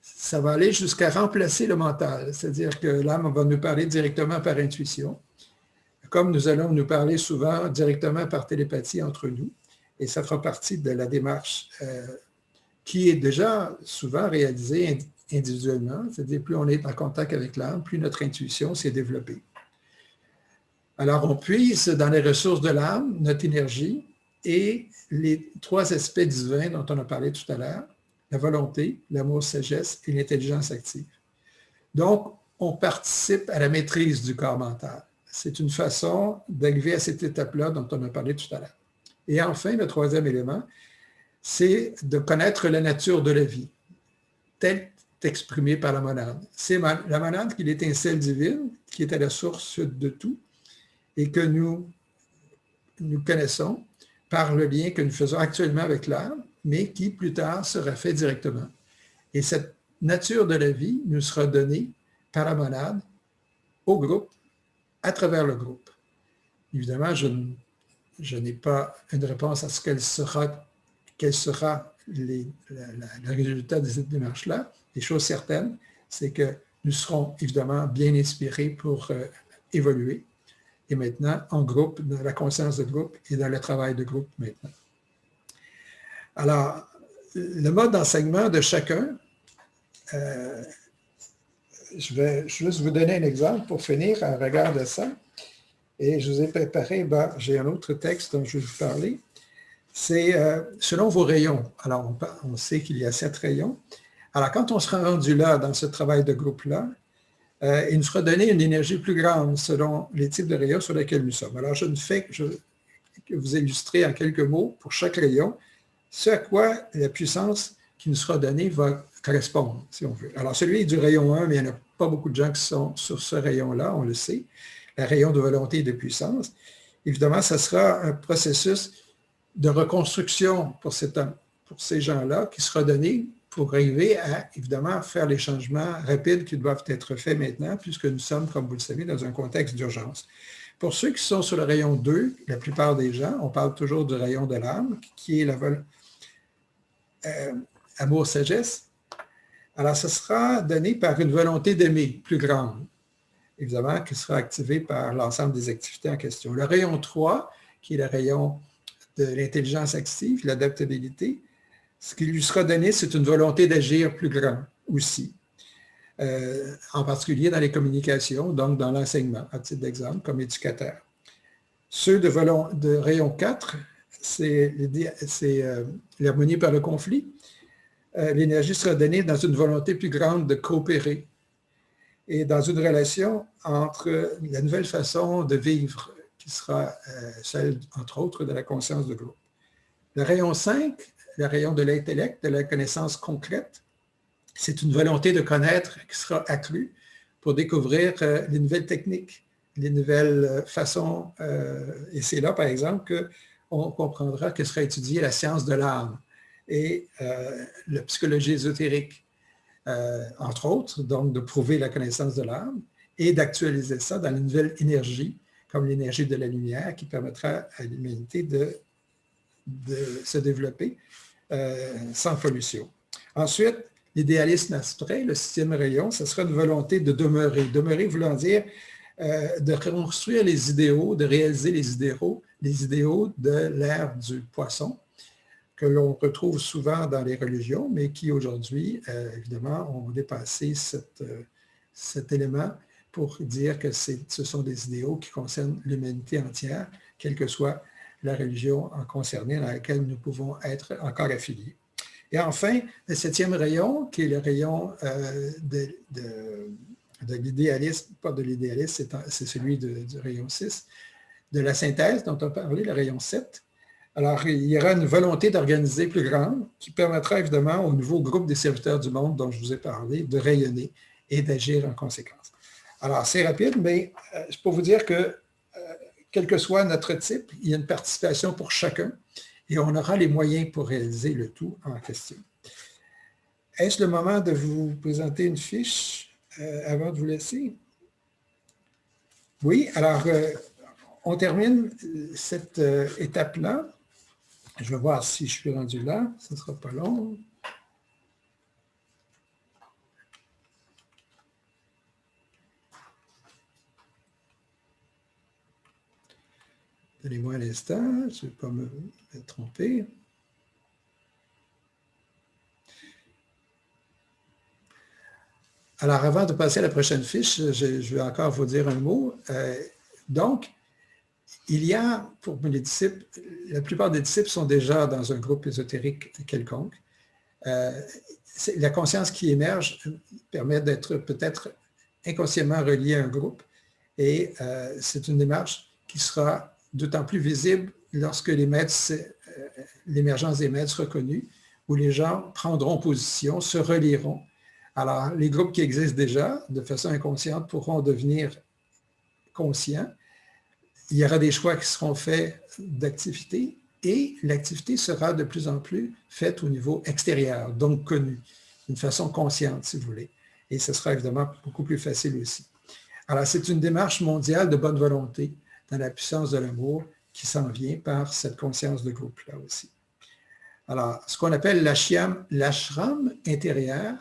ça va aller jusqu'à remplacer le mental, c'est-à-dire que l'âme va nous parler directement par intuition, comme nous allons nous parler souvent directement par télépathie entre nous, et ça fera partie de la démarche qui est déjà souvent réalisée individuellement, c'est-à-dire plus on est en contact avec l'âme, plus notre intuition s'est développée. Alors on puise dans les ressources de l'âme, notre énergie, et les trois aspects divins dont on a parlé tout à l'heure, la volonté, l'amour, sagesse et l'intelligence active. Donc, on participe à la maîtrise du corps mental. C'est une façon d'arriver à cette étape-là dont on a parlé tout à l'heure. Et enfin, le troisième élément, c'est de connaître la nature de la vie, telle exprimée par la monade. C'est la monade qui est l'étincelle divine, qui est à la source de tout, et que nous connaissons par le lien que nous faisons actuellement avec l'âme, mais qui plus tard sera fait directement. Et cette nature de la vie nous sera donnée par la monade au groupe, à travers le groupe. Évidemment, je n'ai pas une réponse à ce quel sera le résultat de cette démarche-là. Les choses certaines, c'est que nous serons évidemment bien inspirés pour évoluer. Et maintenant, en groupe, dans la conscience de groupe et dans le travail de groupe maintenant. Alors, le mode d'enseignement de chacun, je vais juste vous donner un exemple pour finir en regard de ça. Et je vous ai préparé, j'ai un autre texte dont je vais vous parler. C'est selon vos rayons. Alors, on sait qu'il y a 7 rayons. Alors, quand on sera rendu là, dans ce travail de groupe-là, il nous sera donné une énergie plus grande selon les types de rayons sur lesquels nous sommes. Alors, je ne fais que vous illustrer en quelques mots pour chaque rayon ce à quoi la puissance qui nous sera donnée va correspondre, si on veut. Alors, celui du rayon 1, mais il n'y en a pas beaucoup de gens qui sont sur ce rayon-là, on le sait, le rayon de volonté et de puissance. Évidemment, ça sera un processus de reconstruction pour ces gens-là qui sera donné pour arriver à, évidemment, faire les changements rapides qui doivent être faits maintenant, puisque nous sommes, comme vous le savez, dans un contexte d'urgence. Pour ceux qui sont sur le rayon 2, la plupart des gens, on parle toujours du rayon de l'âme, qui est amour, sagesse. Alors, ce sera donné par une volonté d'aimer plus grande, évidemment, qui sera activée par l'ensemble des activités en question. Le rayon 3, qui est le rayon de l'intelligence active, l'adaptabilité, ce qui lui sera donné, c'est une volonté d'agir plus grand aussi, en particulier dans les communications, donc dans l'enseignement, à titre d'exemple, comme éducateur. Ceux de rayon 4, c'est l'harmonie par le conflit. L'énergie sera donnée dans une volonté plus grande de coopérer et dans une relation entre la nouvelle façon de vivre, qui sera celle, entre autres, de la conscience de groupe. Le rayon 5, le rayon de l'intellect, de la connaissance concrète, c'est une volonté de connaître qui sera accrue pour découvrir les nouvelles techniques, les nouvelles façons, et c'est là, par exemple, qu'on comprendra que sera étudiée la science de l'âme et la psychologie ésotérique, entre autres, donc de prouver la connaissance de l'âme et d'actualiser ça dans une nouvelle énergie, comme l'énergie de la lumière, qui permettra à l'humanité de se développer sans pollution. Ensuite, l'idéalisme abstrait, le 6e rayon, ce sera une volonté de demeurer. Demeurer voulant dire de reconstruire les idéaux, de réaliser les idéaux de l'ère du poisson, que l'on retrouve souvent dans les religions, mais qui aujourd'hui, évidemment, ont dépassé cet élément pour dire que ce sont des idéaux qui concernent l'humanité entière, quelle que soit la religion concernée dans laquelle nous pouvons être encore affiliés. Et enfin, le 7e rayon, qui est le rayon de l'idéalisme, pas de l'idéalisme, c'est celui du rayon 6, de la synthèse dont on parlait, le rayon 7. Alors, il y aura une volonté d'organiser plus grande qui permettra évidemment au nouveau groupe des serviteurs du monde dont je vous ai parlé de rayonner et d'agir en conséquence. Alors, c'est rapide, mais c'est pour vous dire que quel que soit notre type, il y a une participation pour chacun et on aura les moyens pour réaliser le tout en question. Est-ce le moment de vous présenter une fiche avant de vous laisser? Oui, alors on termine cette étape-là. Je vais voir si je suis rendu là, ce ne sera pas long. Donnez-moi un instant, je ne vais pas me tromper. Alors, avant de passer à la prochaine fiche, je vais encore vous dire un mot. Donc, il y a, pour les disciples, la plupart des disciples sont déjà dans un groupe ésotérique quelconque. La conscience qui émerge permet d'être peut-être inconsciemment relié à un groupe et c'est une démarche qui sera d'autant plus visible lorsque l'émergence des maîtres reconnus, où les gens prendront position, se relieront. Alors, les groupes qui existent déjà, de façon inconsciente, pourront devenir conscients. Il y aura des choix qui seront faits d'activité et l'activité sera de plus en plus faite au niveau extérieur, donc connue, d'une façon consciente, si vous voulez. Et ce sera évidemment beaucoup plus facile aussi. Alors, c'est une démarche mondiale de bonne volonté dans la puissance de l'amour qui s'en vient par cette conscience de groupe-là aussi. Alors, ce qu'on appelle l'ashram intérieur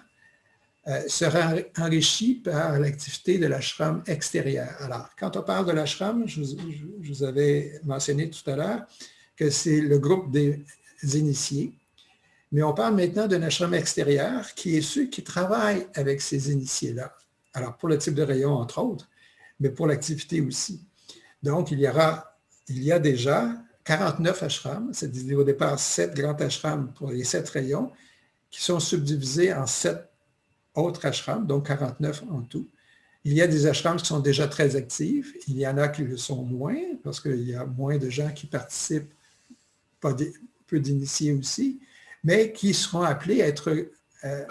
sera enrichi par l'activité de l'ashram extérieur. Alors, quand on parle de l'ashram, je vous avais mentionné tout à l'heure que c'est le groupe des initiés, mais on parle maintenant d'un ashram extérieur qui est ceux qui travaillent avec ces initiés-là. Alors, pour le type de rayon, entre autres, mais pour l'activité aussi. Donc, il y a déjà 49 ashrams, c'est au départ 7 grands ashrams pour les 7 rayons, qui sont subdivisés en 7 autres ashrams, donc 49 en tout. Il y a des ashrams qui sont déjà très actifs, il y en a qui le sont moins, parce qu'il y a moins de gens qui participent, peu d'initiés aussi, mais qui seront appelés à être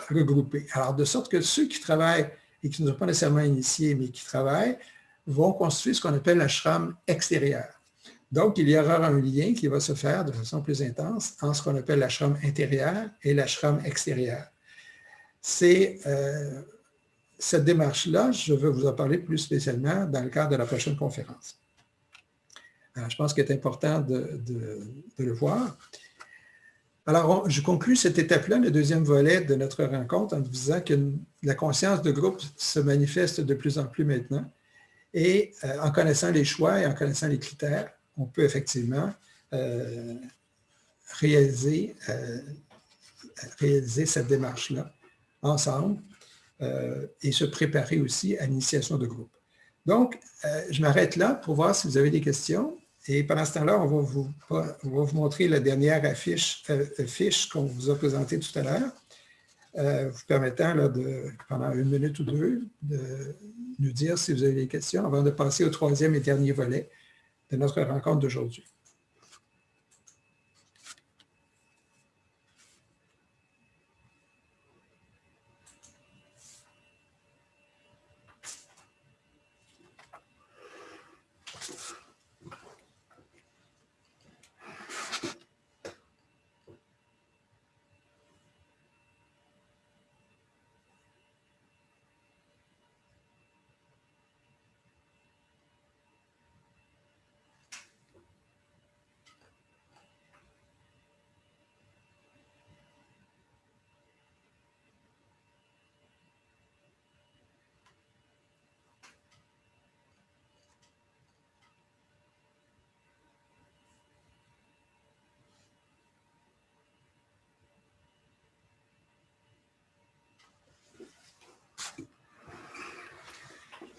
regroupés. Alors, de sorte que ceux qui travaillent et qui ne sont pas nécessairement initiés, mais qui travaillent, vont constituer ce qu'on appelle l'ashram extérieur. Donc, il y aura un lien qui va se faire de façon plus intense entre ce qu'on appelle l'ashram intérieur et l'ashram extérieur. C'est cette démarche-là, je veux vous en parler plus spécialement dans le cadre de la prochaine conférence. Alors, je pense qu'il est important de le voir. Alors, je conclus cette étape-là, le deuxième volet de notre rencontre, en disant que la conscience de groupe se manifeste de plus en plus maintenant. Et en connaissant les choix et en connaissant les critères, on peut effectivement réaliser cette démarche-là ensemble et se préparer aussi à l'initiation de groupe. Donc, je m'arrête là pour voir si vous avez des questions. Et pendant ce temps-là, on va vous montrer la dernière fiche qu'on vous a présentée tout à l'heure, vous permettant là, pendant 1 minute ou 2 de nous dire si vous avez des questions avant de passer au 3e et dernier volet de notre rencontre d'aujourd'hui.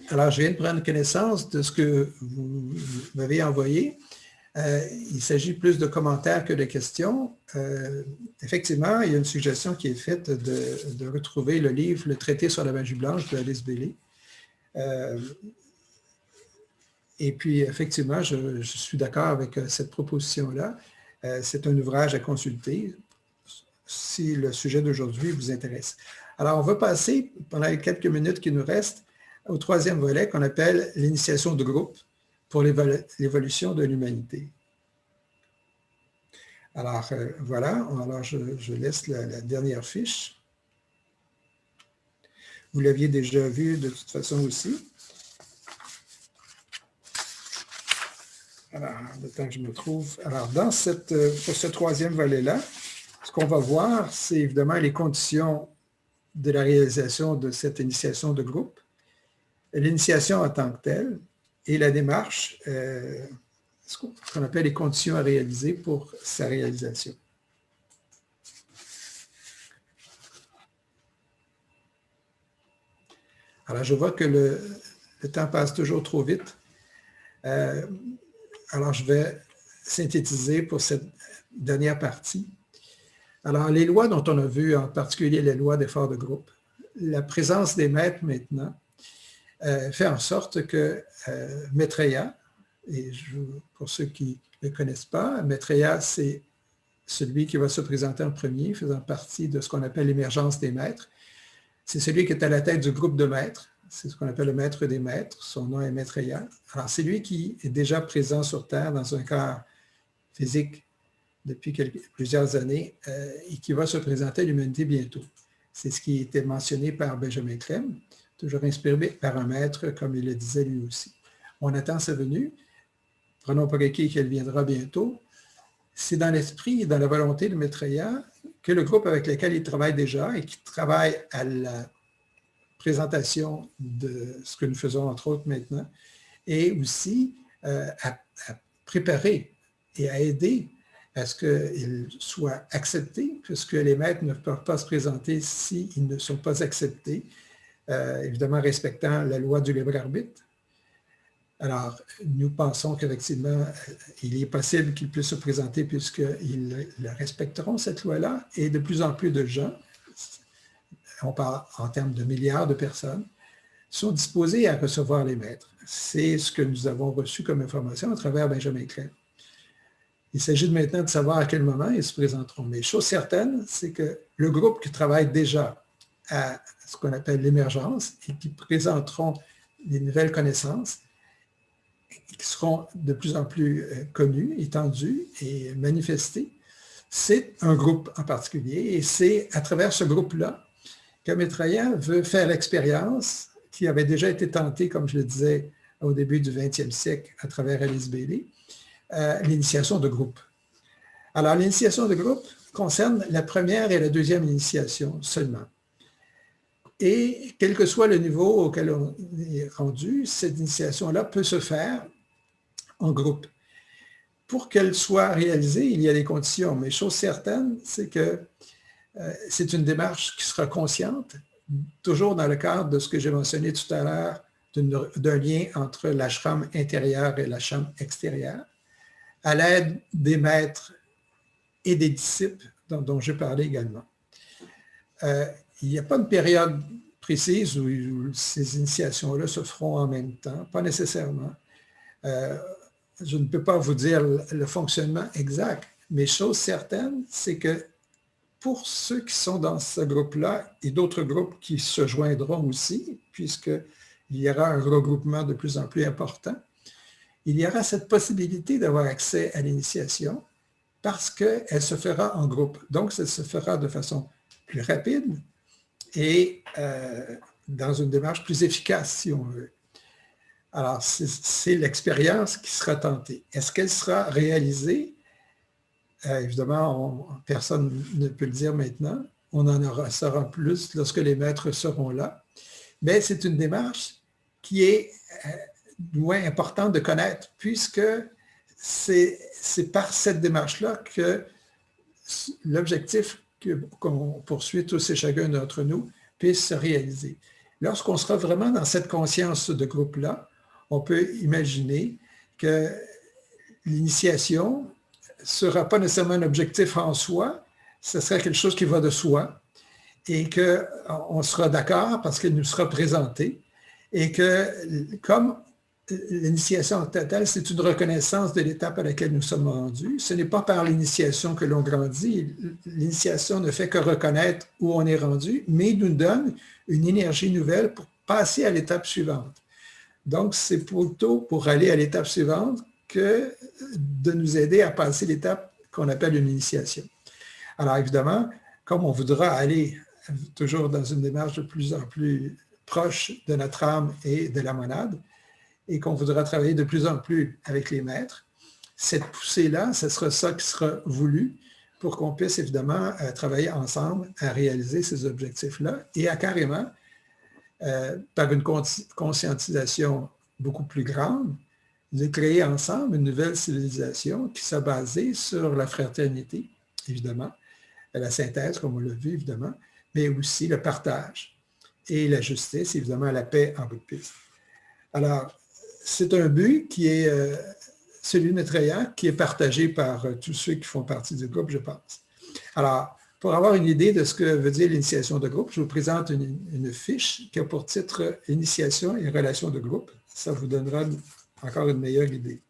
Alors, je viens de prendre connaissance de ce que vous m'avez envoyé. Il s'agit plus de commentaires que de questions. Effectivement, il y a une suggestion qui est faite de retrouver le livre « Le traité sur la magie blanche » de Alice Bailey. Et puis, effectivement, je suis d'accord avec cette proposition-là. C'est un ouvrage à consulter si le sujet d'aujourd'hui vous intéresse. Alors, on va passer, pendant les quelques minutes qui nous restent, au troisième volet qu'on appelle l'initiation de groupe pour l'évolution de l'humanité. Alors, voilà. Alors, je laisse la dernière fiche. Vous l'aviez déjà vu de toute façon aussi. Alors, le temps que je me trouve. Alors, pour ce troisième volet-là, ce qu'on va voir, c'est évidemment les conditions de la réalisation de cette initiation de groupe, l'initiation en tant que telle et la démarche, ce qu'on appelle les conditions à réaliser pour sa réalisation. Alors, je vois que le temps passe toujours trop vite. Alors, je vais synthétiser pour cette dernière partie. Alors, les lois dont on a vu, en particulier les lois d'effort de groupe, la présence des maîtres maintenant, fait en sorte que Maitreya, et pour ceux qui ne le connaissent pas, Maitreya, c'est celui qui va se présenter en premier, faisant partie de ce qu'on appelle l'émergence des maîtres. C'est celui qui est à la tête du groupe de maîtres. C'est ce qu'on appelle le maître des maîtres. Son nom est Maitreya. Alors, c'est lui qui est déjà présent sur Terre dans un corps physique depuis plusieurs années et qui va se présenter à l'humanité bientôt. C'est ce qui était mentionné par Benjamin Clem, toujours inspiré par un maître, comme il le disait lui aussi. On attend sa venue. Prenons pour acquis qu'elle viendra bientôt. C'est dans l'esprit et dans la volonté de Maitreya que le groupe avec lequel il travaille déjà et qui travaille à la présentation de ce que nous faisons entre autres maintenant, et aussi à préparer et à aider à ce qu'il soit accepté, puisque les maîtres ne peuvent pas se présenter s'ils ne sont pas acceptés, évidemment respectant la loi du libre arbitre. Alors, nous pensons qu'effectivement, il est possible qu'ils puissent se présenter puisqu'ils respecteront cette loi-là, et de plus en plus de gens, on parle en termes de milliards de personnes, sont disposés à recevoir les maîtres. C'est ce que nous avons reçu comme information à travers Benjamin Clem. Il s'agit maintenant de savoir à quel moment ils se présenteront. Mais chose certaine, c'est que le groupe qui travaille déjà à ce qu'on appelle l'émergence et qui présenteront des nouvelles connaissances, qui seront de plus en plus connues, étendues et manifestées, c'est un groupe en particulier. Et c'est à travers ce groupe-là que Maitreya veut faire l'expérience qui avait déjà été tentée, comme je le disais, au début du 20e siècle à travers Alice Bailey, l'initiation de groupe. Alors, l'initiation de groupe concerne la première et la deuxième initiation seulement. Et quel que soit le niveau auquel on est rendu, cette initiation-là peut se faire en groupe. Pour qu'elle soit réalisée, il y a des conditions, mais chose certaine, c'est que c'est une démarche qui sera consciente, toujours dans le cadre de ce que j'ai mentionné tout à l'heure, d'un lien entre l'ashram intérieur et l'ashram extérieur, à l'aide des maîtres et des disciples dont j'ai parlé également. Il n'y a pas de période précise où ces initiations-là se feront en même temps, pas nécessairement. Je ne peux pas vous dire le fonctionnement exact, mais chose certaine, c'est que pour ceux qui sont dans ce groupe-là et d'autres groupes qui se joindront aussi, puisqu'il y aura un regroupement de plus en plus important, il y aura cette possibilité d'avoir accès à l'initiation parce qu'elle se fera en groupe. Donc, ça se fera de façon plus rapide et dans une démarche plus efficace, si on veut. Alors, c'est l'expérience qui sera tentée. Est-ce qu'elle sera réalisée? Évidemment, personne ne peut le dire maintenant. On en saura plus lorsque les maîtres seront là. Mais c'est une démarche qui est moins importante de connaître, puisque c'est par cette démarche-là que l'objectif qu'on poursuit tous et chacun d'entre nous puisse se réaliser. Lorsqu'on sera vraiment dans cette conscience de groupe-là, on peut imaginer que l'initiation ne sera pas nécessairement un objectif en soi, ce sera quelque chose qui va de soi et qu'on sera d'accord parce qu'il nous sera présenté et que comme l'initiation totale, c'est une reconnaissance de l'étape à laquelle nous sommes rendus. Ce n'est pas par l'initiation que l'on grandit. L'initiation ne fait que reconnaître où on est rendu, mais nous donne une énergie nouvelle pour passer à l'étape suivante. Donc, c'est plutôt pour aller à l'étape suivante que de nous aider à passer l'étape qu'on appelle une initiation. Alors, évidemment, comme on voudra aller toujours dans une démarche de plus en plus proche de notre âme et de la monade, et qu'on voudra travailler de plus en plus avec les maîtres, cette poussée-là, ce sera ça qui sera voulu pour qu'on puisse évidemment travailler ensemble à réaliser ces objectifs-là et à carrément, par une conscientisation beaucoup plus grande, de créer ensemble une nouvelle civilisation qui soit basée sur la fraternité, évidemment, la synthèse, comme on l'a vu, évidemment, mais aussi le partage et la justice, évidemment, la paix en bout de piste. Alors, c'est un but qui est celui de Maitreya, qui est partagé par tous ceux qui font partie du groupe, je pense. Alors, pour avoir une idée de ce que veut dire l'initiation de groupe, je vous présente une fiche qui a pour titre « Initiation et relations de groupe ». Ça vous donnera encore une meilleure idée.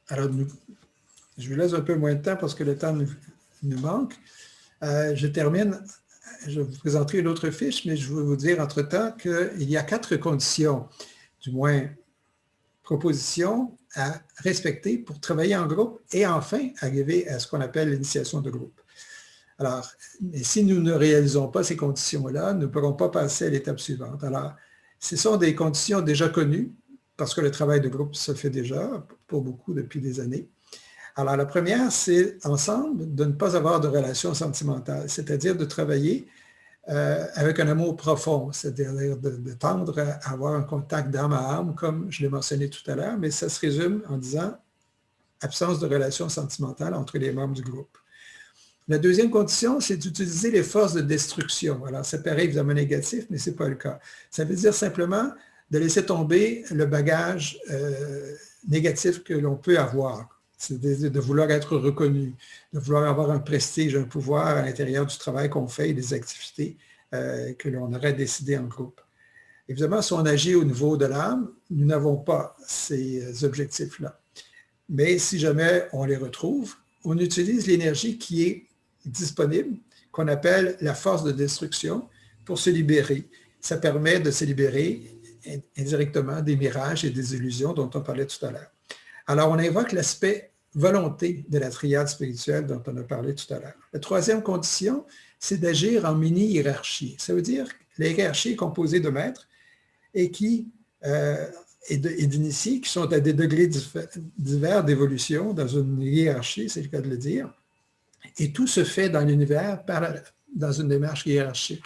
Alors, je vous laisse un peu moins de temps parce que le temps nous manque. Je termine, je vous présenterai une autre fiche, mais je veux vous dire entre-temps qu'il y a 4 conditions, du moins propositions à respecter pour travailler en groupe et enfin arriver à ce qu'on appelle l'initiation de groupe. Alors, si nous ne réalisons pas ces conditions-là, nous ne pourrons pas passer à l'étape suivante. Alors, ce sont des conditions déjà connues, parce que le travail de groupe se fait déjà, pour beaucoup, depuis des années. Alors, la première, c'est ensemble de ne pas avoir de relation sentimentale, c'est-à-dire de travailler avec un amour profond, c'est-à-dire de tendre à avoir un contact d'âme à âme, comme je l'ai mentionné tout à l'heure, mais ça se résume en disant absence de relation sentimentale entre les membres du groupe. La deuxième condition, c'est d'utiliser les forces de destruction. Alors, ça paraît évidemment négatif, mais ce n'est pas le cas. Ça veut dire simplement de laisser tomber le bagage négatif que l'on peut avoir. C'est de vouloir être reconnu, de vouloir avoir un prestige, un pouvoir à l'intérieur du travail qu'on fait et des activités que l'on aurait décidé en groupe. Évidemment, si on agit au niveau de l'âme, nous n'avons pas ces objectifs-là. Mais si jamais on les retrouve, on utilise l'énergie qui est disponible, qu'on appelle la force de destruction, pour se libérer. Ça permet de se libérer indirectement des mirages et des illusions dont on parlait tout à l'heure. Alors, on invoque l'aspect volonté de la triade spirituelle dont on a parlé tout à l'heure. La troisième condition, c'est d'agir en mini-hiérarchie. Ça veut dire que la hiérarchie est composée de maîtres et d'initiés qui sont à des degrés divers d'évolution dans une hiérarchie, c'est le cas de le dire. Et tout se fait dans l'univers dans une démarche hiérarchique.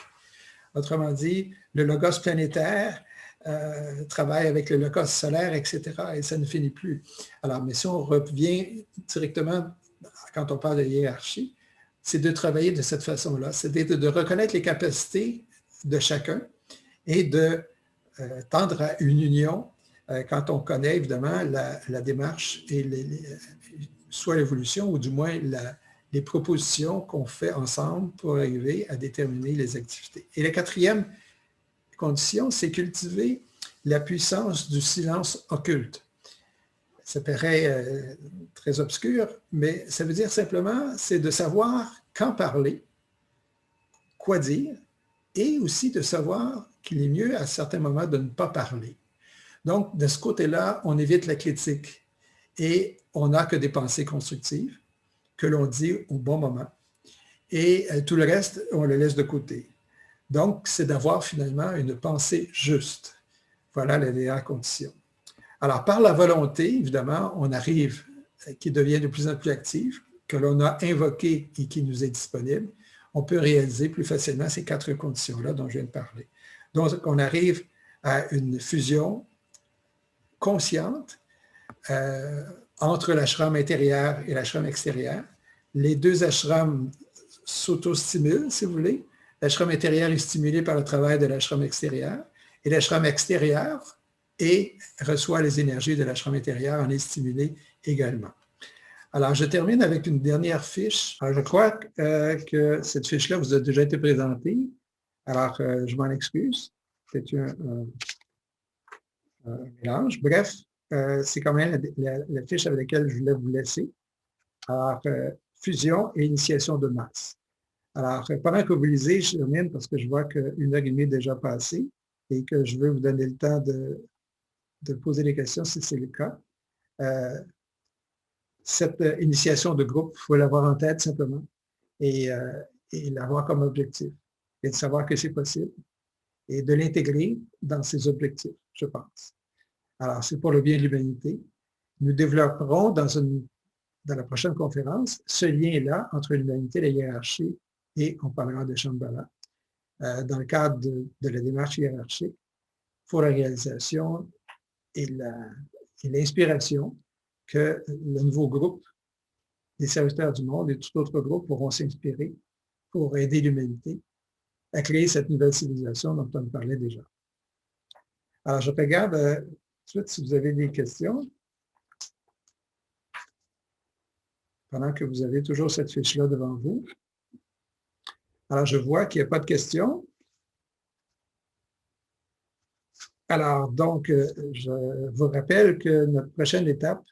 Autrement dit, le logos planétaire travaille avec le logos solaire, etc. Et ça ne finit plus. Alors, mais si on revient directement, quand on parle de hiérarchie, c'est de travailler de cette façon-là, c'est de reconnaître les capacités de chacun et de tendre à une union quand on connaît évidemment la démarche et soit l'évolution ou du moins les propositions qu'on fait ensemble pour arriver à déterminer les activités. Et la quatrième condition, c'est cultiver la puissance du silence occulte. Ça paraît très obscur, mais ça veut dire simplement, c'est de savoir quand parler, quoi dire, et aussi de savoir qu'il est mieux à certains moments de ne pas parler. Donc, de ce côté-là, on évite la critique et on n'a que des pensées constructives que l'on dit au bon moment. Et tout le reste, on le laisse de côté. Donc, c'est d'avoir finalement une pensée juste. Voilà les dernières conditions. Alors, par la volonté, évidemment, on arrive, qui devient de plus en plus active, que l'on a invoqué et qui nous est disponible, on peut réaliser plus facilement ces 4 conditions-là dont je viens de parler. Donc, on arrive à une fusion consciente entre l'ashram intérieur et l'ashram extérieur. Les 2 ashrams s'auto-stimulent, si vous voulez. L'ashram intérieur est stimulé par le travail de l'ashram extérieur et l'ashram extérieur reçoit les énergies de l'ashram intérieur, en est stimulé également. Alors, je termine avec une dernière fiche. Alors, je crois que cette fiche-là vous a déjà été présentée. Alors, je m'en excuse. C'est un mélange. Bref, c'est quand même la fiche avec laquelle je voulais vous laisser. Alors, fusion et initiation de masse. Alors, pendant que vous lisez, je termine parce que je vois qu'1 heure et demie est déjà passée et que je veux vous donner le temps de poser des questions si c'est le cas. Cette initiation de groupe, il faut l'avoir en tête simplement et l'avoir comme objectif et de savoir que c'est possible et de l'intégrer dans ses objectifs, je pense. Alors, c'est pour le bien de l'humanité. Nous développerons dans la prochaine conférence ce lien-là entre l'humanité, la hiérarchie et on parlera de Shambhala dans le cadre de la démarche hiérarchique pour la réalisation et l'inspiration que le nouveau groupe des serviteurs du monde et tout autre groupe pourront s'inspirer pour aider l'humanité à créer cette nouvelle civilisation dont on parlait déjà. Alors, je regarde tout de suite si vous avez des questions. Pendant que vous avez toujours cette fiche-là devant vous. Alors, je vois qu'il n'y a pas de questions. Alors, donc, je vous rappelle que notre prochaine étape,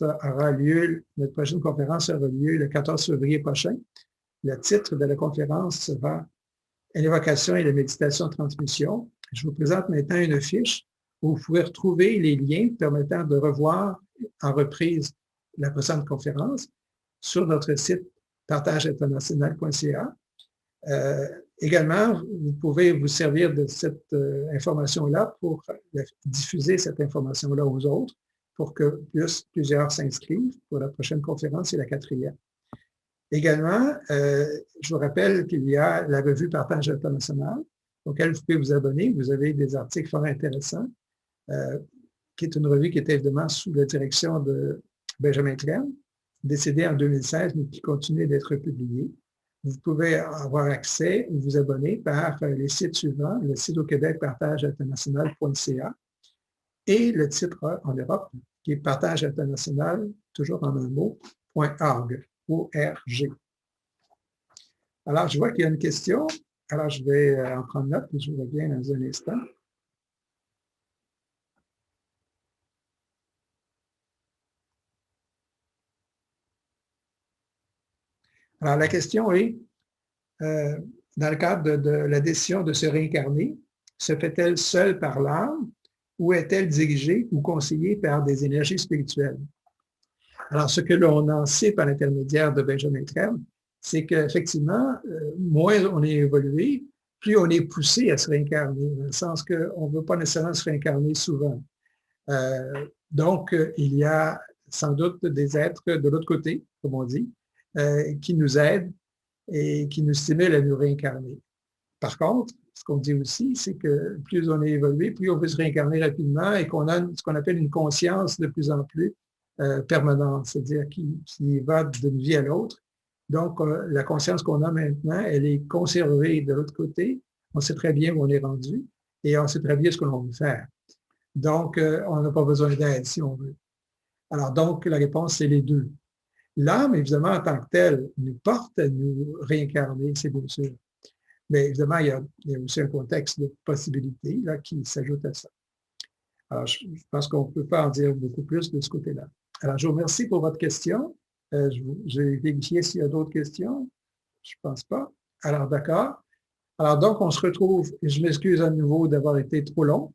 notre prochaine conférence aura lieu le 14 février prochain. Le titre de la conférence sera « L'invocation et la méditation de transmission ». Je vous présente maintenant une fiche où vous pouvez retrouver les liens permettant de revoir en reprise la précédente conférence sur notre site partageinternational.ca. Également, vous pouvez vous servir de cette information-là pour diffuser cette information-là aux autres pour que plusieurs s'inscrivent pour la prochaine conférence et la 4e. Également, je vous rappelle qu'il y a la revue Partage International, auquel vous pouvez vous abonner. Vous avez des articles fort intéressants, qui est une revue qui est évidemment sous la direction de Benjamin Clem, décédé en 2016, mais qui continue d'être publié. Vous pouvez avoir accès ou vous abonner par les sites suivants, le site au Québec partageinternational.ca et le titre en Europe qui est Partage International, toujours en un mot, .org. O-R-G. Alors, je vois qu'il y a une question. Alors, je vais en prendre note et je reviens dans un instant. Alors, la question est, dans le cadre de la décision de se réincarner, se fait-elle seule par l'âme ou est-elle dirigée ou conseillée par des énergies spirituelles? Alors, ce que l'on en sait par l'intermédiaire de Benjamin Clem, c'est qu'effectivement, moins on est évolué, plus on est poussé à se réincarner, dans le sens qu'on ne veut pas nécessairement se réincarner souvent. Donc, il y a sans doute des êtres de l'autre côté, comme on dit, qui nous aident et qui nous stimulent à nous réincarner. Par contre, ce qu'on dit aussi, c'est que plus on est évolué, plus on peut se réincarner rapidement et qu'on a ce qu'on appelle une conscience de plus en plus permanente, c'est-à-dire qui va d'une vie à l'autre. Donc, la conscience qu'on a maintenant, elle est conservée de l'autre côté. On sait très bien où on est rendu et on sait très bien ce que l'on veut faire. Donc, on n'a pas besoin d'aide si on veut. Alors, donc, la réponse, c'est les deux. L'âme, évidemment, en tant que telle, nous porte à nous réincarner, c'est bien sûr. Mais évidemment, il y a aussi un contexte de possibilités là, qui s'ajoute à ça. Alors, je pense qu'on ne peut pas en dire beaucoup plus de ce côté-là. Alors, je vous remercie pour votre question. Je vais vérifier s'il y a d'autres questions. Je ne pense pas. Alors, d'accord. Alors, donc, on se retrouve, et je m'excuse à nouveau d'avoir été trop long.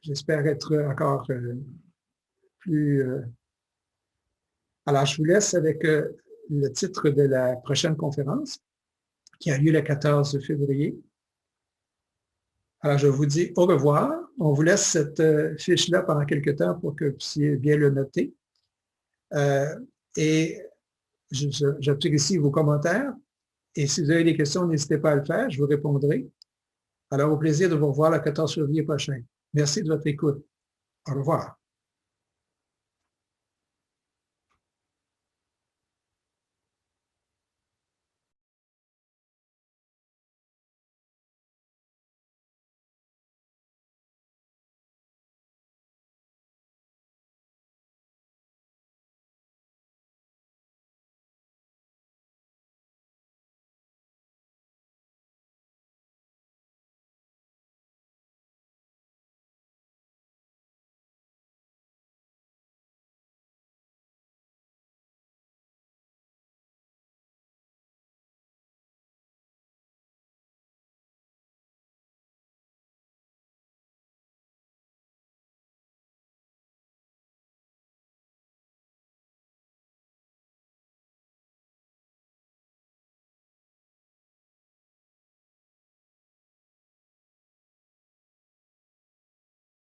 J'espère être encore plus... Alors, je vous laisse avec le titre de la prochaine conférence qui a lieu le 14 février. Alors, je vous dis au revoir. On vous laisse cette fiche-là pendant quelques temps pour que vous puissiez bien le noter. Et j'apprécie vos commentaires. Et si vous avez des questions, n'hésitez pas à le faire, je vous répondrai. Alors, au plaisir de vous revoir le 14 février prochain. Merci de votre écoute. Au revoir.